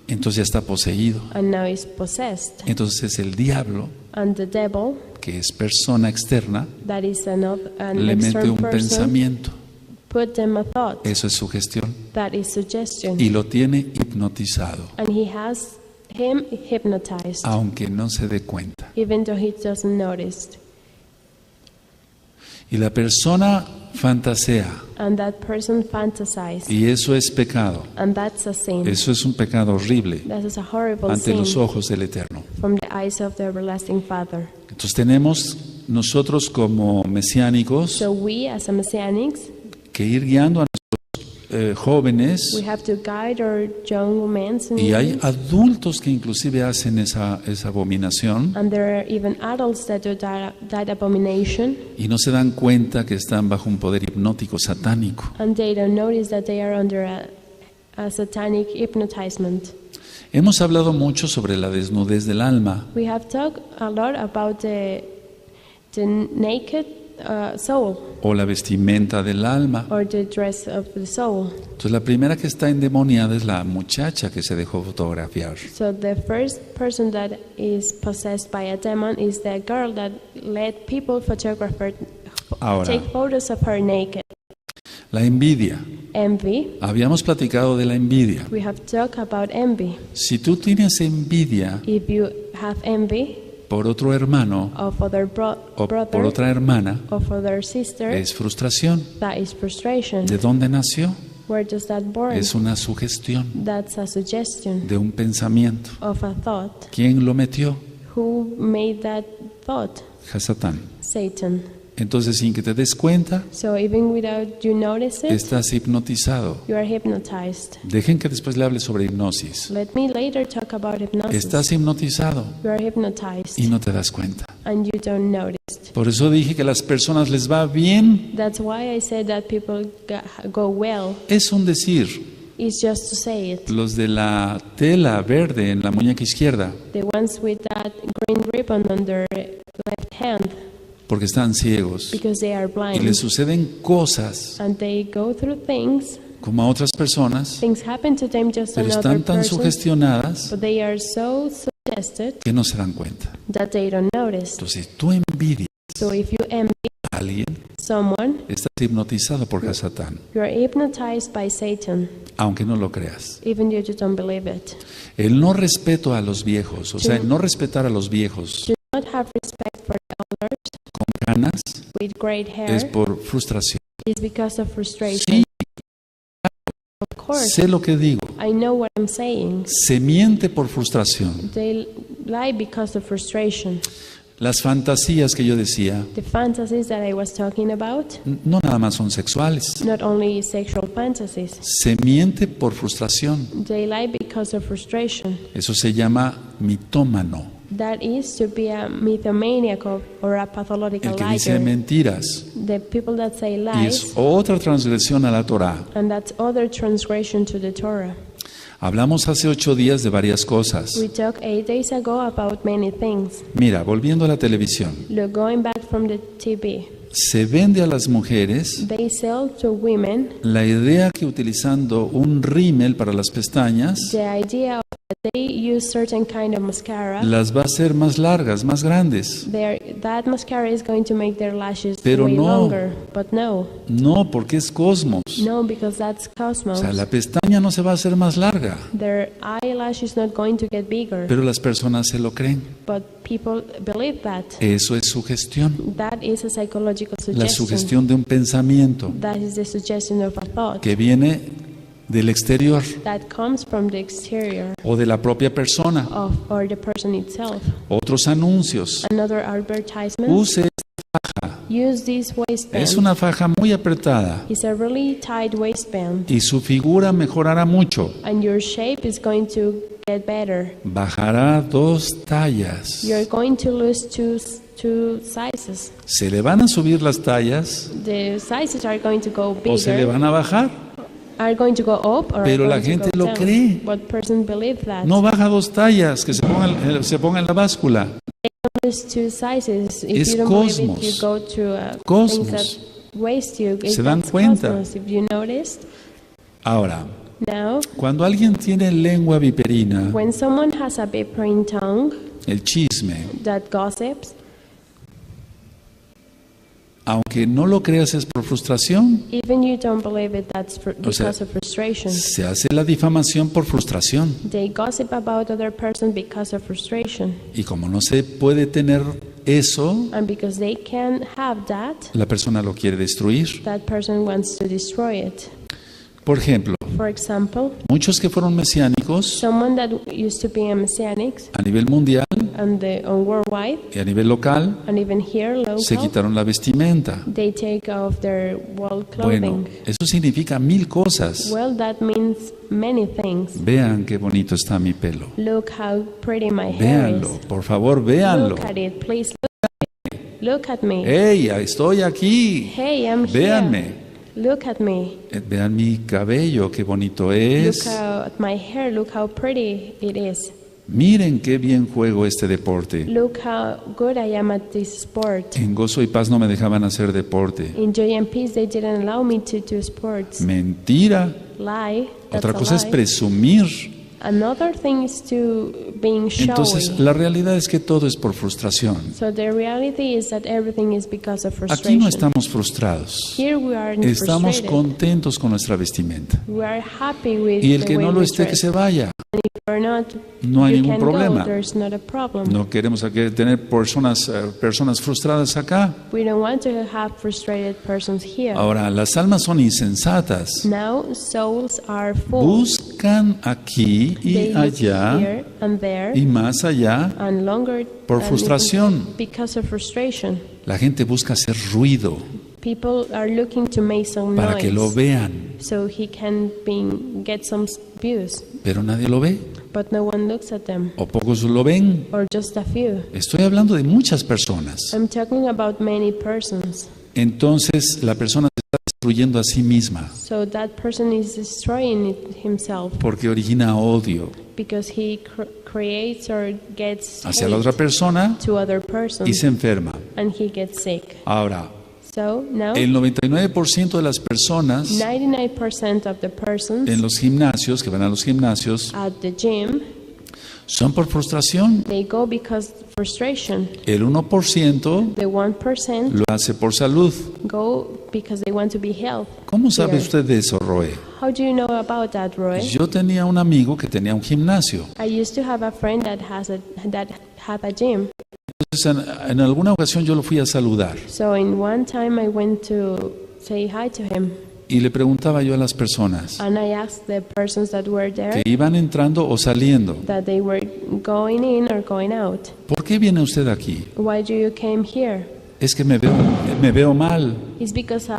Entonces ya está poseído. and now he's possessed. Entonces el diablo, And the devil, que es persona externa, that is an le mete external un person, pensamiento. put them a thought. Eso es sugestión. That is suggestion. Y lo tiene hipnotizado, And he has him hypnotized, aunque no se dé cuenta. even though he doesn't notice. Y la persona fantasea, And that person fantasizes. y eso es pecado. And that's a sin. Eso es un pecado horrible That is a horrible ante sin los ojos del Eterno. from the eyes of the everlasting Father. Entonces tenemos nosotros como mesiánicos So we as a Messianics, que ir guiando a nuestros jóvenes, we have to guide our young men, y hay adultos que inclusive hacen esa abominación and there are even adults that do that abomination, y no se dan cuenta que están bajo un poder hipnótico satánico. and they don't notice that they are under a satanic hypnotizement. Hemos hablado mucho sobre la desnudez del alma. We have talked a lot about the naked soul, O la vestimenta del alma. or the dress of the soul. Entonces la primera que está endemoniada es la muchacha que se dejó fotografiar. So the first person that is possessed by a demon is the girl that let people photograph her, Ahora, take photos of her naked. la envidia. Envy. Habíamos platicado de la envidia. We have talked about envy. Si tú tienes envidia If you have envy por otro hermano of other o brother por otra hermana, of other sister, es frustración. that is frustration. ¿De dónde nació? Where does that born? Es una sugestión That's a suggestion de un pensamiento. of a thought. ¿Quién lo metió? Who made that thought? Satán. Satan. Entonces, sin que te des cuenta, So even without you notice it, estás hipnotizado. you are hypnotized. Dejen que después le hable sobre hipnosis. Let me later talk about hypnosis. Estás hipnotizado You are hypnotized y no te das cuenta. and you don't notice. Por eso dije que a las personas les va bien. That's why I said that people go well. Es un decir. It's just to say it. Los de la tela verde en la muñeca izquierda, The ones with that green ribbon on their left hand, porque están ciegos because they are y blind. les suceden cosas And they go through things. como a otras personas, Things happen to them just pero another están tan person. sugestionadas But they are so suggested que no se dan cuenta. that they don't notice. Entonces, tú envidias So if you envy a alguien, someone, estás hipnotizado por Satán, you are hypnotized by Satan, aunque no lo creas. even though you don't believe it. El no respeto a los viejos, o sea, el no respetar a los viejos Do not have respect for elders con ganas with great hair es por frustración. is because of frustration. Sí, Of course, sé lo que digo. I know what I'm saying. Se miente por frustración. They lie because of frustration. Las fantasías que yo decía, The fantasies that I was talking about, no nada más son sexuales. not only sexual fantasies, Se miente por frustración. they lie because of frustration. Eso se llama mitómano. That is to be a mythomaniac or a pathological El que dice liar. mentiras. The people that say Y es lies, otra transgresión a la Torah. and that's other transgression to the Torah. Hablamos hace 8 días de varias cosas. We talked 8 days ago about many things. Mira, volviendo a la televisión. Look, going back from the TV, Se vende a las mujeres they sell to women la idea que utilizando un rímel para las pestañas the idea of that they use certain kind of mascara. las va a hacer más largas, más grandes. That mascara is going to make their lashes Pero way no. longer. But no, No, porque es cosmos. no, because that's O cosmos. sea, la pestaña no se va a hacer más larga, Their eyelash is not going to get bigger. pero las personas se lo creen. But people believe that. Eso es sugestión. That is a psychological La suggestion. sugestión de un pensamiento That is the suggestion of a thought que viene del exterior that comes from the exterior o de la propia persona. or the person itself. Otros anuncios. Another advertisement. Use, Use this waistband. es una faja muy apretada It's a really tight waistband, y su figura mejorará mucho. and your shape is going to get better. Bajará 2 tallas. You're going to lose two sizes. ¿Se le van a subir las tallas The sizes are going to go o se le bigger, van a bajar? are going to go up, or Pero are la going gente to go lo down. cree. What person believes that? No baja 2 tallas, que se ponga en la báscula. There's 2 sizes. If Es you don't cosmos. believe it, you go to Cosmos. things that waste you. ¿Se dan That's cuenta? cosmos, if you noticed. Ahora, Now, cuando alguien tiene lengua viperina, when someone has a vapouring tongue el chisme, that gossips, aunque no lo creas, es por frustración. even you don't believe it, that's because of frustration. Se hace la difamación por frustración. They gossip about other person because of frustration. Y como no se puede tener eso, And because they can't have that, la persona lo quiere destruir. that person wants to destroy it. Por ejemplo, For example, muchos que fueron mesiánicos someone that used to be a messianic a nivel mundial and worldwide, y a nivel local and even here se local, quitaron la vestimenta. they take off their world Bueno, clothing. eso significa 1000 cosas. Well, that means many things. Vean qué bonito está mi pelo. Look how pretty my hair Véanlo, por favor, véanlo. Look at it, please. Look at me. ¡Hey, estoy aquí! Hey, I'm Véanme. here. Look at me. Vean mi cabello, qué bonito Look es. at my hair. Look how pretty it is. Miren qué bien juego este deporte. Look how good I am at this sport. En Gozo y Paz no me dejaban hacer deporte. In Joy and Peace, they didn't allow me to do sports. Mentira. Lie. That's Otra a cosa es lie. presumir. Another thing is to being showy. Entonces, la realidad es que todo es por frustración. So the reality is that everything is because of Aquí frustration. no estamos frustrados. Here we are Estamos frustrated. contentos con nuestra vestimenta. We are happy with Y el the que way no lo we esté, que dress. se vaya. If you're not, No hay you ningún can problema. Go. There's not a problem. No queremos aquí tener personas frustradas acá. We don't want to have frustrated persons here. Ahora, las almas son insensatas. Now souls are fools. Buscan aquí y They look allá here and there y más allá. and longer por and frustración. because of frustration. La gente busca hacer ruido People are looking to make some para noise que lo vean, so he can get some views, pero nadie lo ve but no one looks at them, o pocos lo ven. or just a few. Estoy hablando de muchas personas. I'm talking about many persons. Entonces la persona se está destruyendo a sí misma So that person is destroying it himself porque origina odio because he creates or gets hacia la hate otra persona to other y persons, se enferma. and he gets sick. Ahora, So now, el 99% de las personas 99% of the persons en los gimnasios, que van a los gimnasios, at the gym, son por frustración. they go because frustration. El 1% The 1% lo hace por salud. go because they want to be healthy. ¿Cómo sabe usted de eso, Roeh? How do you know about that, Roy? Yo tenía un amigo que tenía un gimnasio. I used to have a friend that had a gym. Entonces, en alguna ocasión yo lo fui a saludar So in one time I went to say hi to him, y le preguntaba yo a las personas and I asked the persons that were there que iban entrando o saliendo, that they were going in or going out. ¿por qué viene usted aquí? Why do you came here? Es que me veo mal, It's because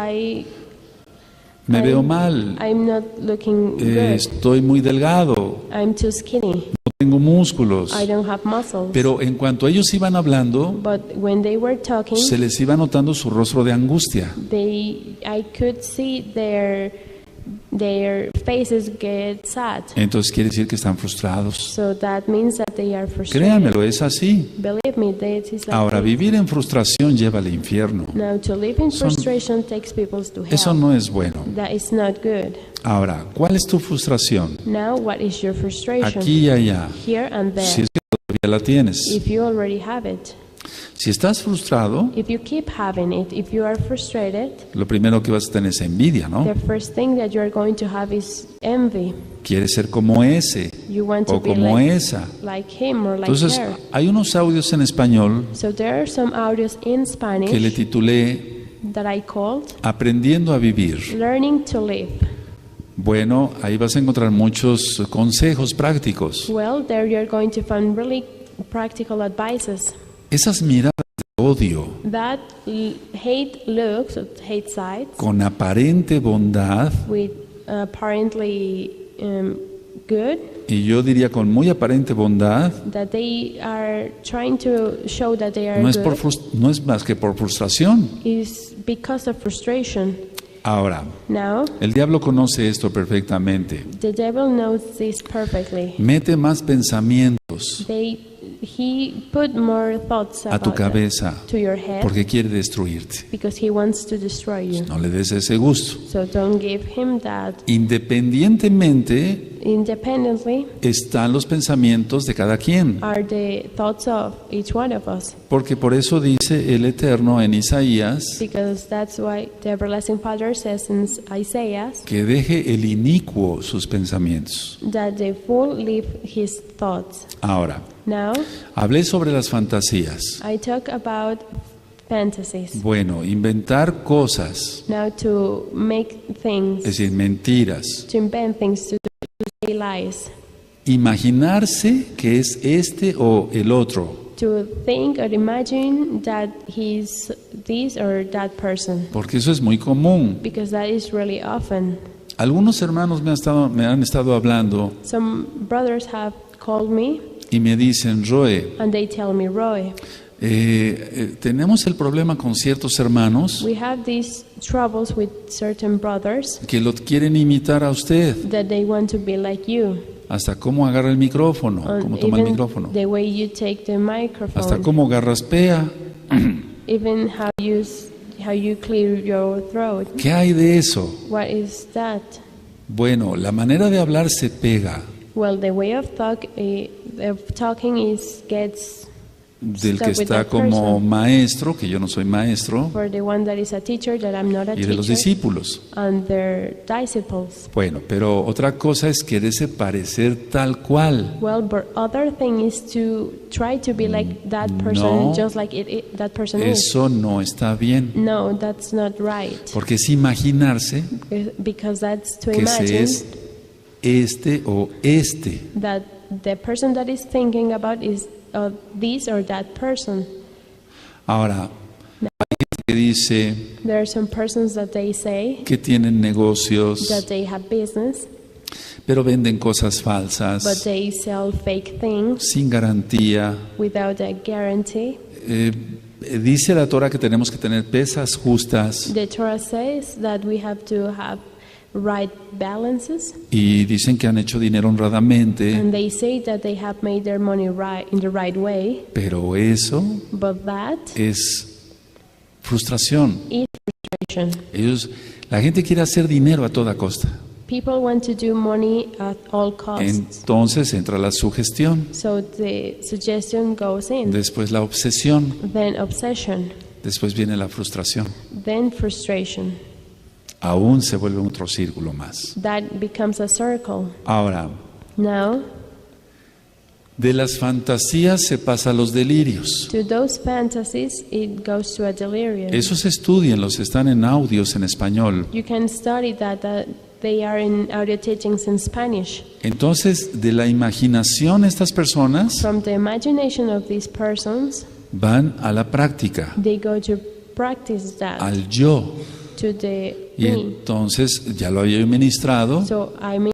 me veo mal, I'm not looking good. estoy muy delgado, I'm too skinny. no tengo músculos. I don't have muscles. Pero en cuanto ellos iban hablando, But when they were talking, se les iba notando su rostro de angustia. I could see their faces get sad. Entonces quiere decir que están frustrados. So that means that they are frustrated. Créanmelo, es así. Believe me, that is like Ahora, this. vivir en frustración lleva al infierno. Now, to live in frustration takes people to hell. Eso no es bueno. That is not good. Ahora, ¿cuál es tu frustración? Now, what is your frustration? Aquí y allá. Here and there. Si es que todavía la tienes. If you already have it. Si estás frustrado, If you keep having it, if you are frustrated, lo primero que vas a tener es envidia, ¿no? the first thing that you are going to have is envy. Quieres ser como ese You want to o be como like, esa. like him or like Entonces, her. hay unos audios en español So there are some audios in Spanish que le titulé that I called Aprendiendo a vivir. Learning to Live. Bueno, ahí vas a encontrar muchos consejos prácticos. Well, there you're going to find really practical advices. Esas miradas de odio That hate looks, hate sides, con aparente bondad, with apparently good, y yo diría con muy aparente bondad, that they are trying to show that they are no es, good, no es más que por frustración. is because of frustration. Ahora, Now, el diablo conoce esto perfectamente. the devil knows this perfectly. Mete más pensamientos He put more thoughts a tu about cabeza to your head porque quiere destruirte. because he wants to destroy you. No le des ese gusto. So don't give him that. Independientemente Independently están los pensamientos de cada quien. are the thoughts of each one of us. Porque por eso dice el Eterno en Isaías Because that's why the everlasting Father says in Isaiah que deje el inicuo sus pensamientos. that the fool leave his thoughts. Ahora, Now, hablé sobre las fantasías. I talk about fantasies. Bueno, inventar cosas, Now, to make things, es decir, mentiras. to invent things, to say lies, Imaginarse que es este o el otro. to think or imagine that he's this or that person, Porque eso es muy común. because that is really often. Algunos hermanos me han estado hablando Some brothers have called me y me dicen, Roeh, and they tell me, Roy, tenemos el problema con ciertos hermanos we have these troubles with certain brothers que lo quieren imitar a usted. that they want to be like you. Hasta cómo agarra el micrófono, cómo toma el Even micrófono. the way you take the Hasta microphone, cómo garraspea. even how you clear your throat. ¿Qué hay de eso? What is that? Bueno, la manera de hablar se pega Well, the way of talking is gets del stuck que with está that como person. maestro, que yo no soy maestro, For the one that is a teacher, that I'm not a y de los teacher, discípulos. and their disciples. Bueno, pero otra cosa es quererse parecer tal cual. Well, but other thing is to try to be like that person, No, just like that person is. Eso no está bien, No, that's not right. porque es imaginarse Because that's to que se imagine es este o este. that the person that is thinking about is this or that person. Ahora, hay gente que dice There are some persons that they say que tienen negocios, that they have business, pero venden cosas but falsas, they sell fake things sin garantía. without a guarantee. Dice la Torah que tenemos que tener pesas justas The Torah says that we have to have right balances, y dicen que han hecho dinero honradamente, and they say that they have made their money right in the right way, pero eso but that es frustración. is frustration. La gente quiere hacer dinero a toda costa. People want to do money at all costs. Entonces entra la sugestión, So the suggestion goes in, después la obsesión, then obsession, después viene la frustración. then frustration. Aún se vuelve otro círculo más. That becomes a circle. Ahora, Now, de las fantasías se pasa a los delirios. to those fantasies, it goes to a delirium. Esos estudienlos, están en audios en español. You can study that they are in audio teachings in Spanish. Entonces, de la imaginación estas personas From the imagination of these persons, van a la práctica, they go to practice that, al yo. to the Y me. entonces, ya lo había ministrado, So I mean,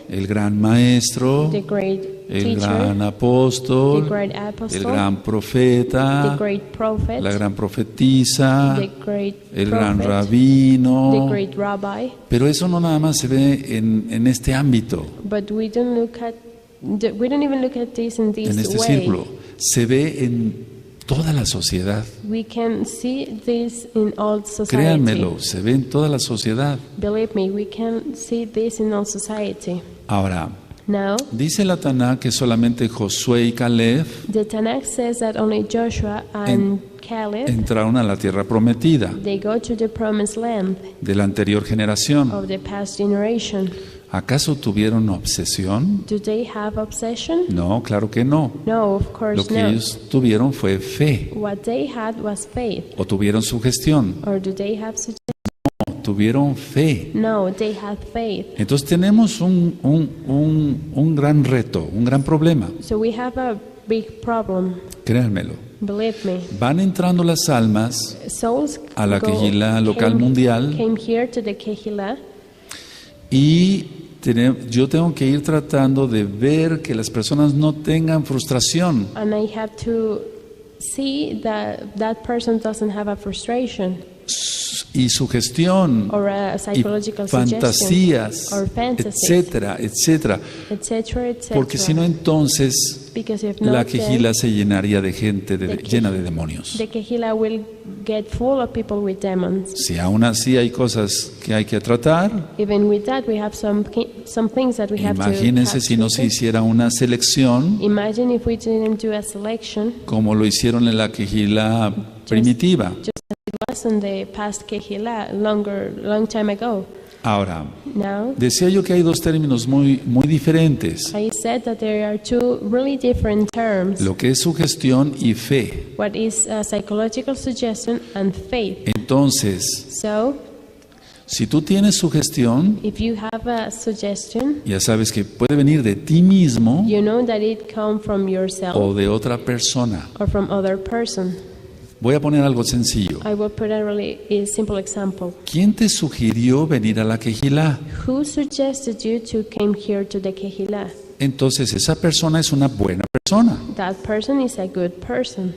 el gran maestro, the great el teacher, gran the apóstol, great el apostle, gran the profeta, great prophet, la gran profetisa, the great el gran prophet, the rabino. great rabbi. Pero eso no nada más se ve en este ámbito, But we don't even look at this in this en este way. círculo. Se ve en toda la sociedad. We can see this in all society. Créanmelo, se ve en toda la sociedad. Believe me, we can see this in all society. Ahora, Now, dice la Taná que solamente Josué y Caleb the Tanakh says that only Joshua and Caleb, entraron a la tierra prometida they go to the promised land de la anterior generación. of the past generation. ¿Acaso tuvieron obsesión? Do they have obsession? No, claro que no. No, of Lo course que not. ellos tuvieron fue fe. What they had was faith. ¿O tuvieron sugestión? Or do they have suggestion? tuvieron fe. No, they had faith. Entonces tenemos un gran reto, un gran problema. So we have a big problem. Créanmelo. Believe me. Van entrando las almas Souls a la quejilá local came mundial here to the quejilá, y yo tengo que ir tratando de ver que las personas no tengan frustración. and I have to see that that person doesn't have a frustration Y sugestión or a y psychological fantasías, suggestion or fantasies, etcétera, etcétera. etc., etc. Porque si no, entonces Because if la not, then quejilá se llenaría de gente the llena de demonios. the quejilá will get full of people with demons. Si aún así hay cosas que hay que tratar, Even with that, we have some things that we have to imagínense si no se have. hiciera una selección Imagine if we didn't do a selection, como lo hicieron en la quejilá primitiva. just as it was in the past quejilá long time ago. Ahora, Now, decía yo que hay dos términos muy diferentes, I said that there are two really different terms. lo que es sugestión y fe. What is a psychological suggestion and faith? Entonces, So, si tú tienes sugestión, if you have a suggestion, ya sabes que puede venir de ti mismo you know that it comes from yourself o de otra persona. or from other person. Voy a poner algo sencillo. I will put a really simple example. ¿Quién te sugirió venir a la quejilá? Who suggested you to come here to the quejilá? Entonces esa persona es una buena persona. That person is a good person.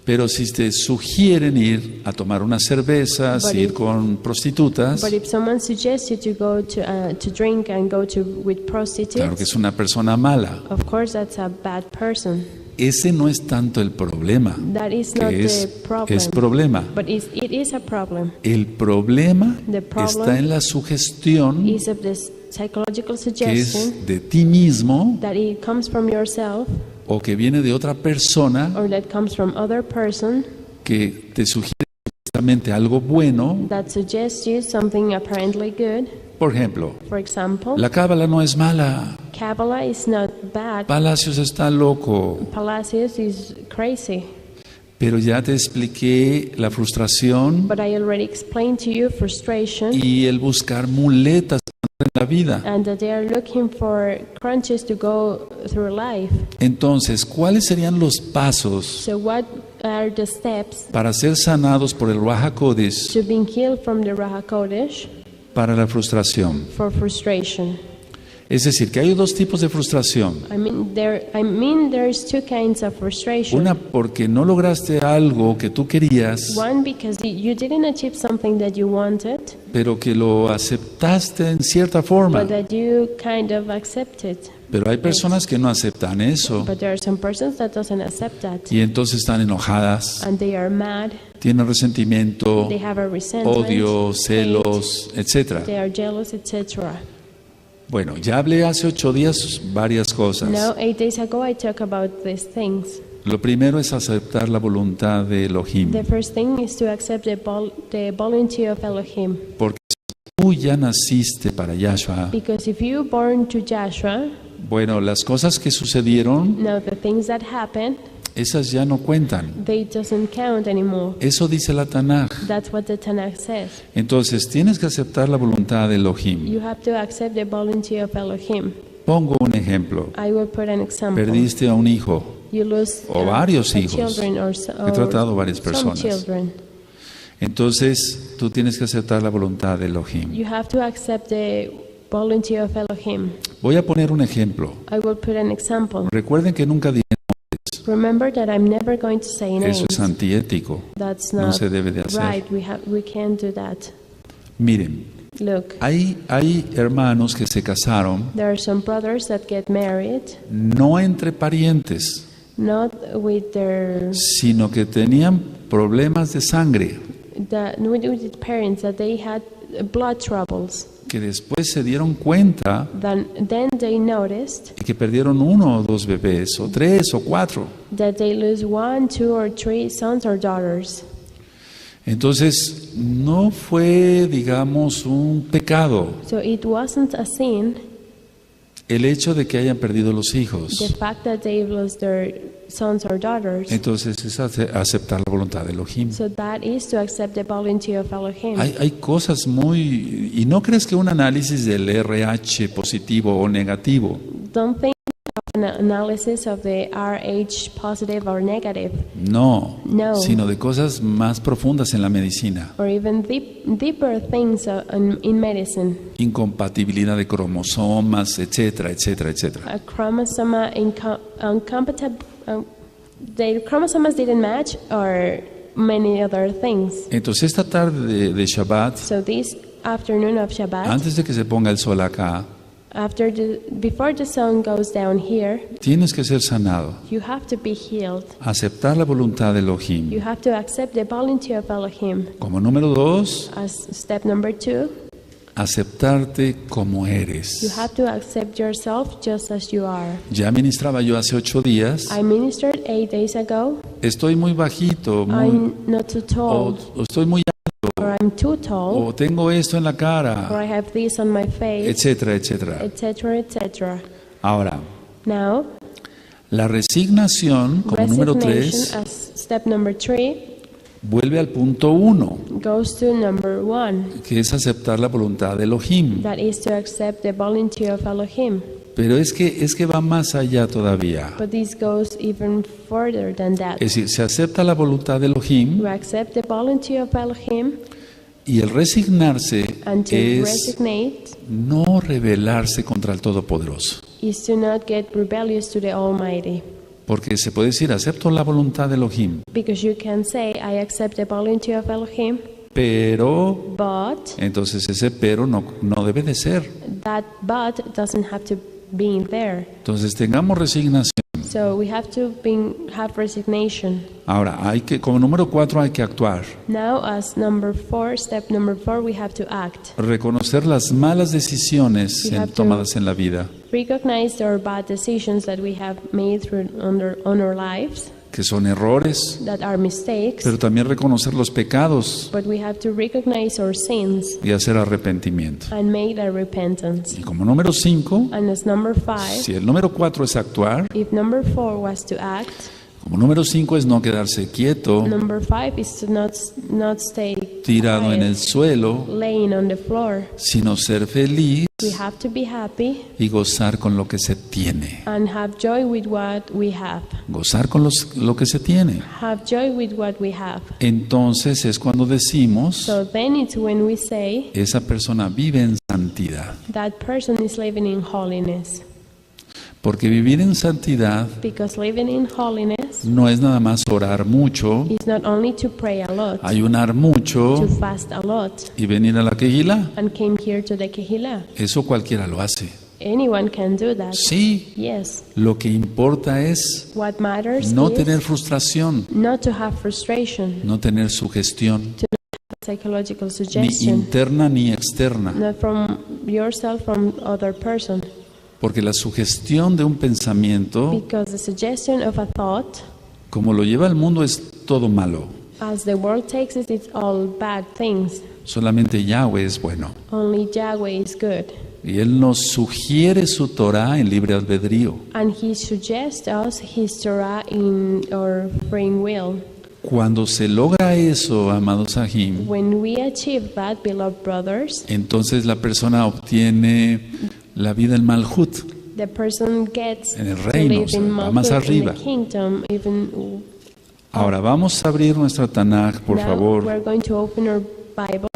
Pero si te sugieren ir a tomar unas cervezas, But ir if- con prostitutas, But if someone suggests you to go to drink and go with prostitutes, claro que es una persona mala. of course that's a bad person. Ese no es tanto el problema, That is not que the problem. es problema. But it is a problem. El problema The problem está en la sugestión Is of this psychological que suggestion es de ti mismo that it comes from yourself o que viene de otra persona or that comes from other person que te sugiere supuestamente algo bueno. that suggests you something apparently good. Por ejemplo, For example, la cábala no es mala, Kabbalah is not bad. Palacios está loco, Palacios is crazy. pero ya te expliqué la frustración But I already explained to you frustration y el buscar muletas en la vida. and that they are looking for crunches to go through life. Entonces, ¿cuáles serían los pasos So what are the steps para ser sanados por el Ruach HaKodesh to being healed from the Ruach HaKodesh para la frustración? for frustration? Es decir, que hay dos tipos de frustración. I mean there's two kinds of frustration. Una porque no lograste algo que tú querías, One, because you didn't achieve something that you wanted, pero que lo aceptaste en cierta forma. but that you kind of accepted. Pero hay personas que no aceptan eso But there are some persons that doesn't accept that, y entonces están enojadas, and they are mad. tienen resentimiento, They have a resentment, odio, celos, etcétera. they are jealous, etc. Bueno, ya hablé hace 8 días varias cosas. Now, 8 days ago, I talked about these things. Lo primero es aceptar la voluntad de Elohim, The first thing is to accept the voluntary of Elohim. porque si tú ya naciste para Yahshua, Because if you born to Joshua, bueno, las cosas que sucedieron, now the things that happen, esas ya no cuentan. they doesn't count anymore. Eso dice la Tanaj. That's what the Tanakh says. Entonces, tienes que aceptar la voluntad de Elohim. You have to accept the voluntary of Elohim. Pongo un ejemplo. I will put an example. Perdiste a un hijo. You lose o varios hijos. children or He tratado varias some personas. children. Entonces, tú tienes que aceptar la voluntad de Elohim. You have to accept the voluntary of Elohim. Voy a poner un ejemplo. I will put an example. Recuerden que nunca dije Remember that I'm never going to say names. eso, es antiético. That's No not se debe de hacer. right. We can't do that. Miren, Look, hay hermanos que se casaron there are some brothers that get married, no entre parientes, not with their sino que tenían problemas de sangre, with parents, that they had blood troubles. que después se dieron cuenta Then they noticed de que perdieron 1 o 2 bebés, o 3 o 4. that they lose 1, 2, or 3 sons or daughters. Entonces, no fue, digamos, un pecado. So it wasn't a sin. el hecho de que hayan perdido los hijos. The fact that they lost their sons or daughters. Entonces es aceptar la voluntad de Elohim. So that is to accept the voluntary of Elohim. Hay cosas muy... Y no crees que un análisis del RH positivo o negativo Don't think of an analysis of the RH positive or negative. no, No. sino de cosas más profundas en la medicina. Or even deeper things in medicine. Incompatibilidad de cromosomas, etcétera, etcétera, etcétera. A chromosome the chromosomes didn't match, or many other things. Entonces esta tarde de Shabbat, So this afternoon of Shabbat, antes de que se ponga el sol acá, before the sun goes down here, tienes que ser sanado. you have to be healed. Aceptar la voluntad de Elohim. You have to accept the voluntary of Elohim. Como número 2, As step number 2, aceptarte como you eres. have to accept yourself just as you are. Ya ministraba yo hace 8 días. I ministered 8 days ago. Estoy muy bajito, I'm not too o tall, estoy muy or I'm too tall, o tengo esto en la or cara, I have this on my face, etcétera, etcétera. etc., etc. Ahora, Now, la resignación, como número resignation 3, as step number 3 vuelve al punto 1, goes to number 1, que es aceptar la voluntad de Elohim. that is to accept the voluntary of Elohim. Pero es que va más allá todavía. But this goes even further than that. Es decir, se acepta la voluntad de Elohim You accept the voluntary of Elohim, y el resignarse and to es resignate no rebelarse contra el Todopoderoso. is to not get rebellious to the Almighty. Porque se puede decir, acepto la voluntad de Elohim, Because you can say, I accept the voluntary of Elohim, pero, but entonces ese pero no debe de ser. that but doesn't have to be there. Entonces tengamos resignación. So we have to have resignation. Ahora, como número 4 hay que actuar. Now, as number 4, step number 4, we have to act. Reconocer las malas decisiones We have to- tomadas en la vida, Recognize our bad decisions that we have made on our lives, que son errores, that are mistakes, pero también reconocer los pecados but we have to recognize our sins y hacer arrepentimiento. and make a repentance. Y como número 5, And as number 5, si el número 4 es actuar, if number 4 was to act, como número 5 es no quedarse quieto, number 5 is to not stay tirado en el quiet, suelo, laying on the floor. sino ser feliz We have to be happy y gozar con lo que se tiene. and have joy with what we have. Gozar con lo que se tiene. Have joy with what we have. Entonces es cuando decimos, So then it's when we say esa persona vive en santidad. that person is living in holiness. Porque vivir en santidad Because living in holiness no es nada más orar mucho, is not only to pray a lot, ayunar mucho to fast a lot, y venir a la quejilá. and came here to the Kehillah. Eso cualquiera lo hace. Anyone can do that. Sí, Yes. lo que importa es What matters no is tener frustración, not to have frustration, no tener sugestión, psychological ni suggestion, interna ni externa. not from yourself, from other person. Porque la sugestión de un pensamiento, Because the suggestion of a thought, como lo lleva el mundo, es todo malo. as the world takes it, it's all bad things. Solamente Yahweh es bueno. Only Yahweh is good. Y Él nos sugiere su Torah en libre albedrío. And He suggests us His Torah in our free will. Cuando se logra eso, amados Sahim, When we achieve that, beloved brothers, entonces la persona obtiene la vida en Malhut, the person gets en el to reino, live o sea, in va más Malchut, in the arriba. kingdom, even. Ahora vamos a abrir nuestra Tanaj, por Now favor, we're going to open our Bible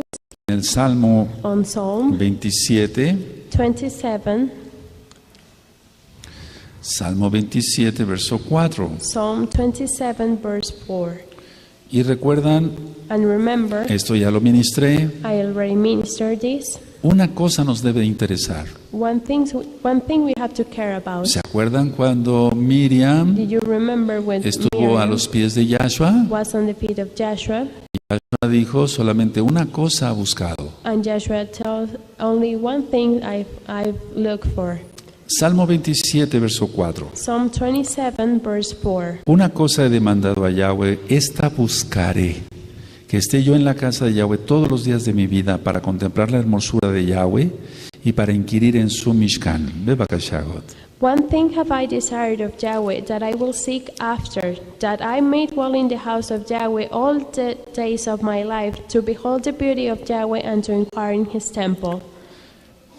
en el Salmo on Psalm 27, 27, Salmo 27, verso 4. Psalm 27, verse 4. Y recuerdan, And remember, esto ya lo ministré, I already ministered this. una cosa nos debe interesar. One thing we have to care about. ¿Se acuerdan cuando Miriam Did you remember when estuvo a Miriam los pies de Yahshua? was on the feet of Joshua? Yahshua dijo, solamente una cosa ha buscado. And Joshua tells, only one thing I've looked for. Salmo 27, verso 4. Psalm 27, verse 4. Una cosa he demandado a Yahweh, esta buscaré, que esté yo en la casa de Yahweh todos los días de mi vida para contemplar la hermosura de Yahweh y para inquirir en su Mishkan. Bebakashagot. One thing have I desired of Yahweh, that I will seek after, that I may dwell in the house of Yahweh all the days of my life, to behold the beauty of Yahweh and to inquire in his temple.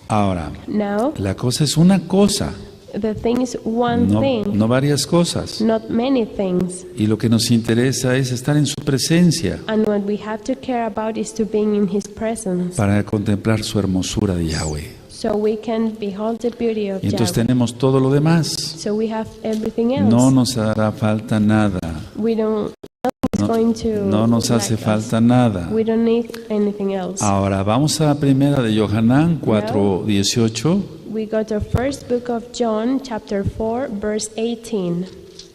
Ahora, Now, la cosa es una cosa, the thing is one thing, no varias cosas. not many things. Y lo que nos interesa es estar en su presencia And what we have to care about is to being in his presence, para contemplar su hermosura de Yahweh. so we can behold the beauty of Y entonces Yahweh. tenemos todo lo demás. So we have everything else. No nos hará falta nada. We don't. Nothing's going to No nos hace lack us. falta nada. We don't need anything else. Ahora vamos a la primera de Yohanan 4:18. We go to first book of John, chapter 4, verse 18.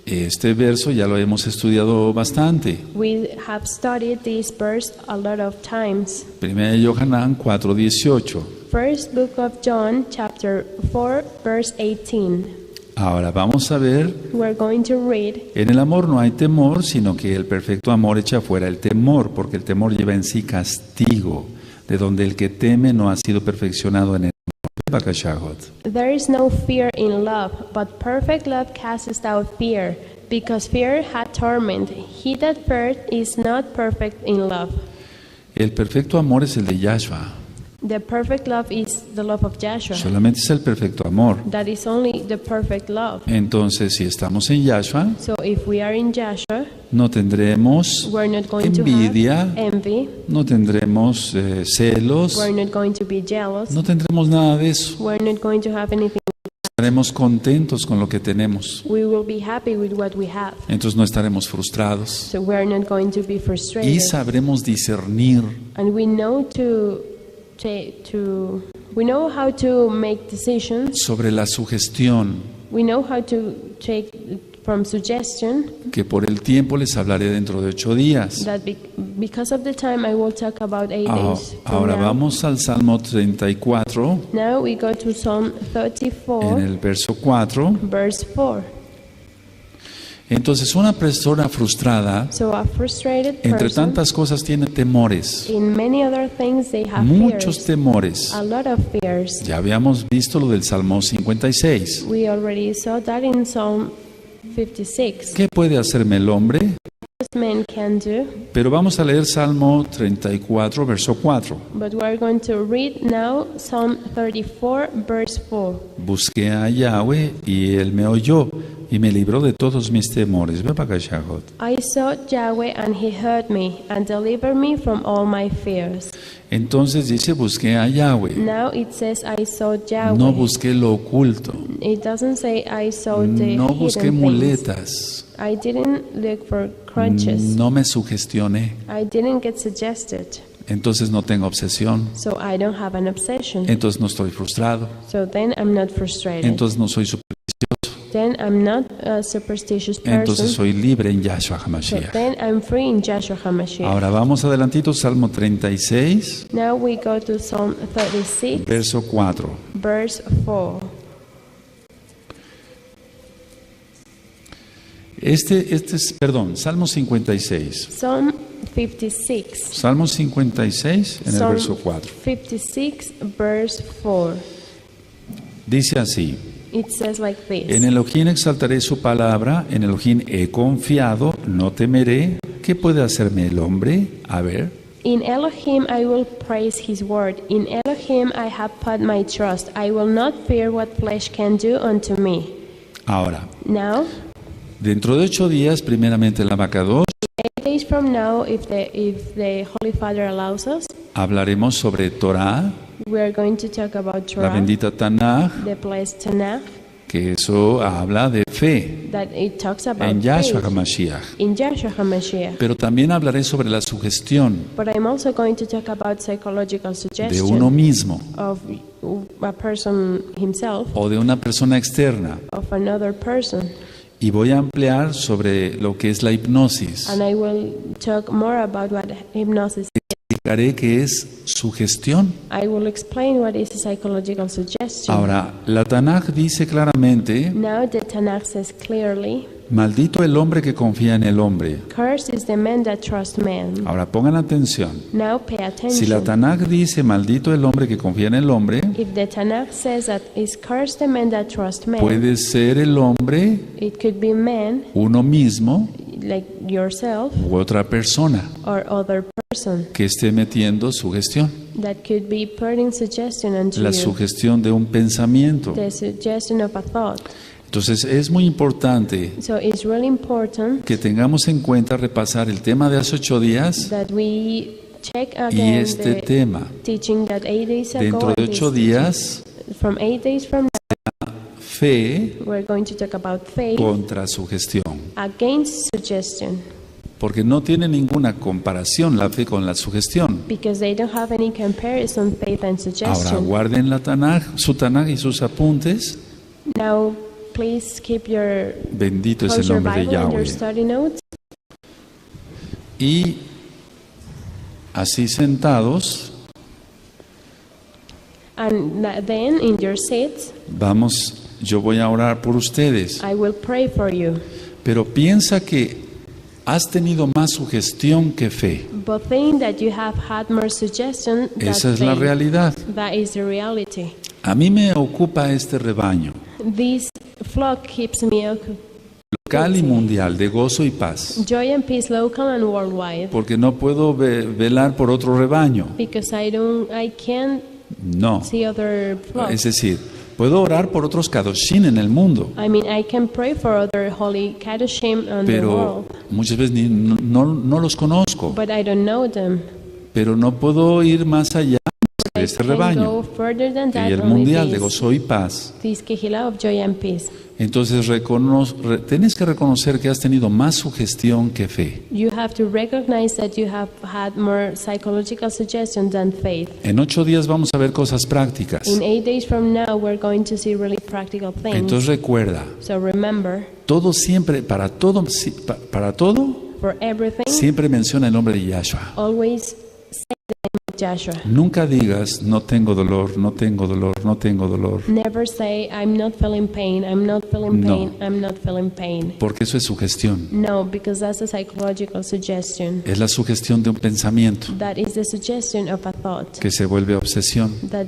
Este verso ya lo hemos estudiado bastante. We have studied this verse a lot of times. Primera de Yohanan 4:18. First book of John, chapter 4, verse 18. Ahora vamos a ver, We're going to read, en el amor no hay temor, sino que el perfecto amor echa fuera el temor, porque el temor lleva en sí castigo, de donde el que teme no ha sido perfeccionado en el amor. Bakashagot. there is no fear in love, but perfect love casteth out fear, because fear hath torment. He that feareth is not perfect in love. El perfecto amor es el de Yahshua. The perfect love is the love of Joshua. Solamente es el perfecto amor. That is only the perfect love. Entonces, si estamos en Yahshua, So if we are in Joshua, no tendremos we're not going to envidia, have envy. no tendremos celos, We're not going to be jealous. no tendremos nada de eso. We're not going to have anything. Estaremos contentos con lo que tenemos. We will be happy with what we have. Entonces no estaremos frustrados. So we're not going to be Y frustrated. sabremos discernir And we know we know how to make decisions. sobre la sugestión, We know how to take from suggestion. que por el tiempo les hablaré dentro de 8 días. That because of the time, I will talk about 8 days. from Ahora now. vamos al Salmo 34, Now we go to Psalm en 34, el verso 4. verse 4. Entonces una persona frustrada, So a frustrated entre person, tantas cosas, tiene temores, in many other things, they have muchos fears, temores. a lot of fears. Ya habíamos visto lo del Salmo 56. We already saw that in Psalm 56. ¿Qué puede hacerme el hombre? What men can do, Pero vamos a leer Salmo 34, verso 4. but we're going to read now Psalm 34, verse 4. Busqué a Yahweh y Él me oyó y me libró de todos mis temores. Ve para acá, Shagot. I sought Yahweh, and he heard me, and delivered me from all my fears. Entonces dice, busqué a Yahweh. Now it says, I sought Yahweh. No busqué lo oculto. It doesn't say, I sought the No busqué hidden things. muletas. I didn't look for crutches. No me sugestioné. I didn't get suggested. Entonces no tengo obsesión. So I don't have an obsession. Entonces no estoy frustrado. So then I'm not frustrated. Entonces no soy supersticioso. Then I'm not a superstitious Entonces person. soy libre en Yahshua So HaMashiach. then I'm free in Joshua HaMashiach. Ahora vamos adelantito, Salmo 36, Now we go to Psalm 36, verso 4. verse 4. Salmo 56. Psalm 56. Salmo 56 en el Psalm verso 4. 56, verse 4. Dice así: It says like En this. Elohim exaltaré su palabra, en Elohim he confiado, no temeré. ¿Qué puede hacerme el hombre? A ver. In Elohim I will praise his word. In Elohim I have put my trust. I will not fear what flesh can do unto me. Ahora, Now, dentro de 8 días, primeramente el Abacados, 8 days from now, if the Holy Father allows us, hablaremos sobre Torah, we are going to talk about la Torah, bendita Tanaj, the blessed Tanakh, que eso habla de fe that it talks about en Yahshua faith HaMashiach. in Joshua HaMashiach. Pero también hablaré sobre la sugestión But I'm also going to talk about psychological de suggestion uno mismo of a person himself, o de una persona externa. of another person. Y voy a ampliar sobre lo que es la hipnosis. And I will talk more about what hypnosis is. Explicaré qué es sugestión. I will explain what is psychological suggestion. Ahora, la Tanaj dice claramente Now the Tanakh says clearly Maldito el hombre que confía en el hombre. Cursed is the man that trusts man. Ahora pongan atención. Now pay attention. Si la Tanakh dice maldito el hombre que confía en el hombre, If the Tanakh says that is cursed the man that trusts man, puede ser el hombre, it could be man, uno mismo like yourself, u otra persona or other person que esté metiendo sugestión. that could be putting suggestion onto La you, sugestión de un pensamiento. the suggestion of a thought. Entonces es muy importante So it's really important que tengamos en cuenta repasar el tema de hace 8 días that we check y again este the tema. teaching that 8 days ago. Dentro de and 8 this días, teaching. From 8 days from now, fe we're going to talk about faith contra sugestión. against suggestion, Porque no tiene ninguna comparación la fe con la sugestión. because they don't have any comparison, faith and Ahora suggestion. guarden la Tanakh, su Tanakh y sus apuntes. Now, please keep your Bendito es el close your nombre de Bible and your Yahweh. study notes. Y así sentados, And then in your seats, yo voy a orar por ustedes. I will pray for you. Pero piensa que has tenido más sugestión que fe. But think that you have had more suggestion than Esa es la faith. realidad. That is the reality. A mí me ocupa este rebaño, This flock keeps me local y mundial, de gozo y paz. joy and peace, local and worldwide. Porque no puedo velar por otro rebaño. Because I can't No. see other Es flocks. decir, puedo orar por otros kadoshim en el mundo, I mean, I can pray for other holy kadoshim on the pero world, muchas veces no los conozco. but I don't know them. Pero no puedo ir más allá de I este can go rebaño further than that, y el only mundial de this, gozo y paz. this kehillah of joy and peace. Entonces tienes que reconocer que has tenido más sugestión que fe. You have to recognize that you have had more psychological suggestion than faith. En 8 días vamos a ver cosas prácticas. In 8 days from now, we're going to see really practical things. Entonces recuerda, So remember, todo siempre, para todo, for everything, siempre menciona el nombre de Yahshua. always say the name of Joshua. Nunca digas, no tengo dolor, no tengo dolor, no tengo dolor. Never say, I'm not feeling pain, I'm not feeling No. pain, I'm not feeling pain. Porque eso es sugestión. No, because that's a psychological suggestion. Es la sugestión de un pensamiento That is the suggestion of a thought que se vuelve obsesión. that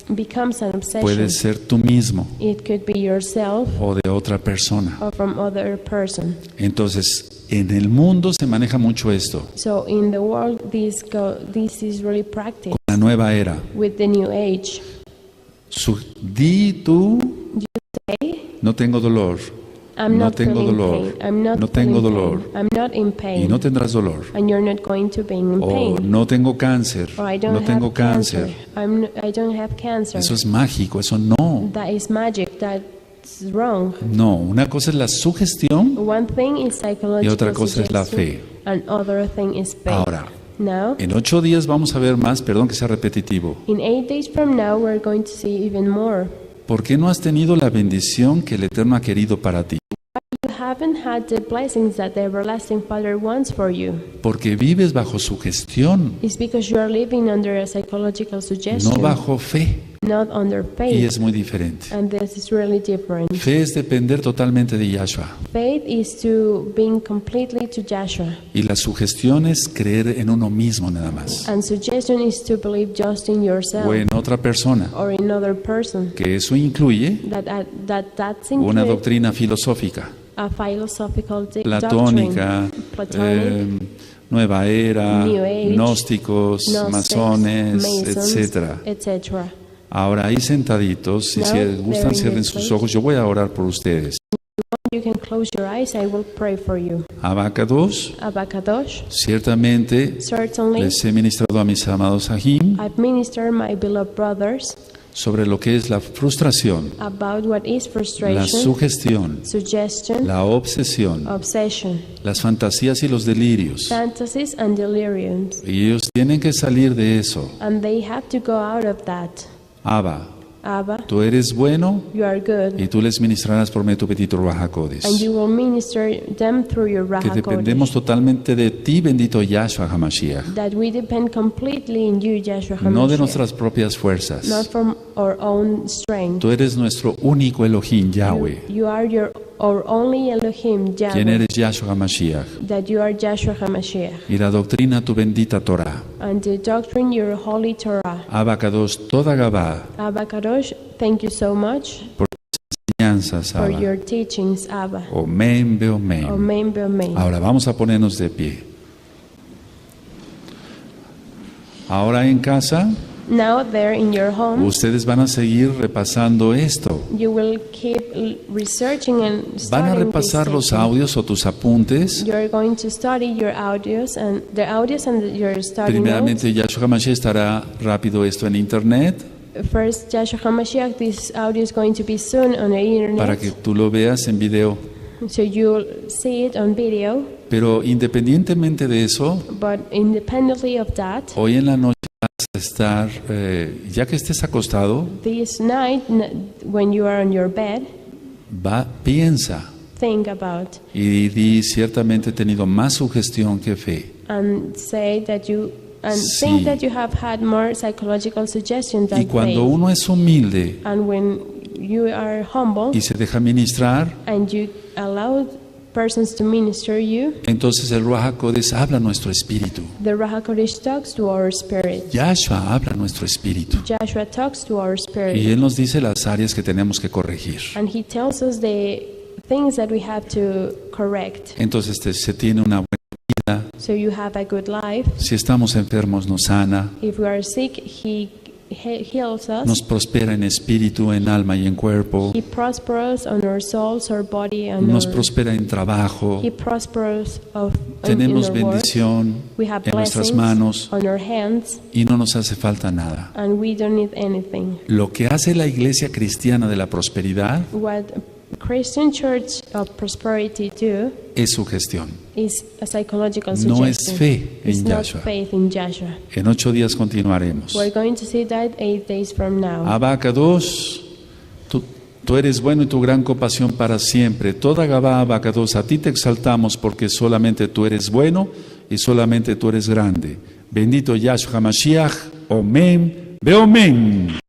becomes an obsession. Puede ser tú mismo It could be yourself o de otra persona. or from other person. Entonces, en el mundo se maneja mucho esto, So in the world, this is really practiced la nueva era. with the new age. Di tú, Say, no tengo dolor, I'm no not tengo feeling dolor, pain. I'm not no tengo feeling dolor, pain. I'm not in pain. y no tendrás dolor. And you're not going to be in O pain. no tengo cáncer, Or I don't no have tengo cáncer. I don't have cancer. Eso es mágico, eso no. That is magic. That's wrong. No, una cosa es la sugestión One thing is y psychological otra cosa es la suggestion, fe. and other thing is faith. Ahora, Now, en 8 días vamos a ver más, perdón que sea repetitivo. in 8 days from now, we're going to see even more. ¿Por qué no has tenido la bendición que el Eterno ha querido para ti? You haven't had the blessings that the everlasting Father wants for you. Porque vives bajo sugestión, It's because you are living under a psychological suggestion, no bajo fe. not under Y faith. es muy diferente. And this is really different. Fe es depender totalmente de Yahshua. Faith is to being completely to Joshua. Y la sugestión es creer en uno mismo nada más. And suggestion is to believe just in yourself O en otra persona. or in another person. Que eso incluye That's una include doctrina filosófica, a philosophical platónica, doctrine, Platonic, nueva era, New Age, gnósticos, Gnostics, masones, Masons, etcétera. etc. Ahora ahí sentaditos, si Now, gustan they're in cierren this sus place. ojos, yo voy a orar por ustedes. You can close your eyes, I will pray for you. Abacados, Abakadosh, ciertamente certainly, les he ministrado a mis amados Ajim I've ministered my beloved brothers sobre lo que es la frustración, about what is la frustration, sugestión, suggestion, la obsesión, obsession, las fantasías y los delirios. fantasies, and deliriums. Y ellos tienen que salir de eso. And they have to go out of that. Abba, Abba, tú eres bueno you are good, y tú les ministrarás por medio de tu petito Ruach HaKodesh. and you will minister them through your Que Raha dependemos Kodesh. totalmente de ti, bendito Yahshua HaMashiach. That we depend completely in you, Joshua No de HaMashiach, nuestras propias fuerzas. not from our own strength. Tú eres nuestro único Elohim, Yahweh. You are your or only Elohim, quién Yahweh, eres Yahshua HaMashiach, that you are Joshua HaMashiach, y la doctrina tu bendita Torah. and the doctrine your holy Torah. Abba Kadosh, toda Gabá, Abba Kadosh, thank you so much por tus enseñanzas, for Abba. your teachings, Abba. Omen, beomen. Amen, amen. Ahora vamos a ponernos de pie. Ahora en casa, Now there in your home, ustedes van a seguir repasando esto. you will keep researching and Van a studying repasar this los section. audios o tus apuntes. You're going to study your audios and your study notes. Primeramente, Yahshua HaMashiach estará rápido esto en internet First, Joshua HaMashiach, this audio is going to be soon on the internet, para que tú lo veas en video. so you'll see it on video. Pero independientemente de eso, But independently of that, hoy en la noche vas a estar, ya que estés acostado, this night, when you are on your bed, piensa think about y di, ciertamente he tenido más sugestión que fe. and say that you and Sí. think that you have had more psychological suggestions than Y cuando faith. uno es humilde And when you are humble y se deja ministrar, and you allow persons to minister you, entonces el Ruach HaKodesh habla a nuestro espíritu. the Ruach HaKodesh talks to our spirit. Yahshua habla a nuestro espíritu. Joshua talks to our Y spirit. Él nos dice las áreas que tenemos que corregir. And he tells us the things that we have to correct. Entonces se tiene una buena vida. So you have a good life. Si estamos enfermos nos sana, If we are sick, he heals us. nos prospera en espíritu, en alma y en cuerpo. He prospers on our souls, our body, and Nos prospera en trabajo. He prospers Tenemos in our work. bendición We have en nuestras blessings manos on our hands, y no nos hace falta nada. and we don't need anything. Lo que hace la iglesia cristiana de la prosperidad What Christian Church of Prosperity do es su gestión. is a psychological No suggestion. es fe It's en not Yahshua. faith in Joshua. En 8 días continuaremos. We're going to see that 8 days from now. Abba Kadosh, tú eres bueno y tu gran compasión para siempre. Toda Gabá, Abba Kadosh, a ti te exaltamos porque solamente tú eres bueno y solamente tú eres grande. Bendito Yahshua HaMashiach. Omen, beomen.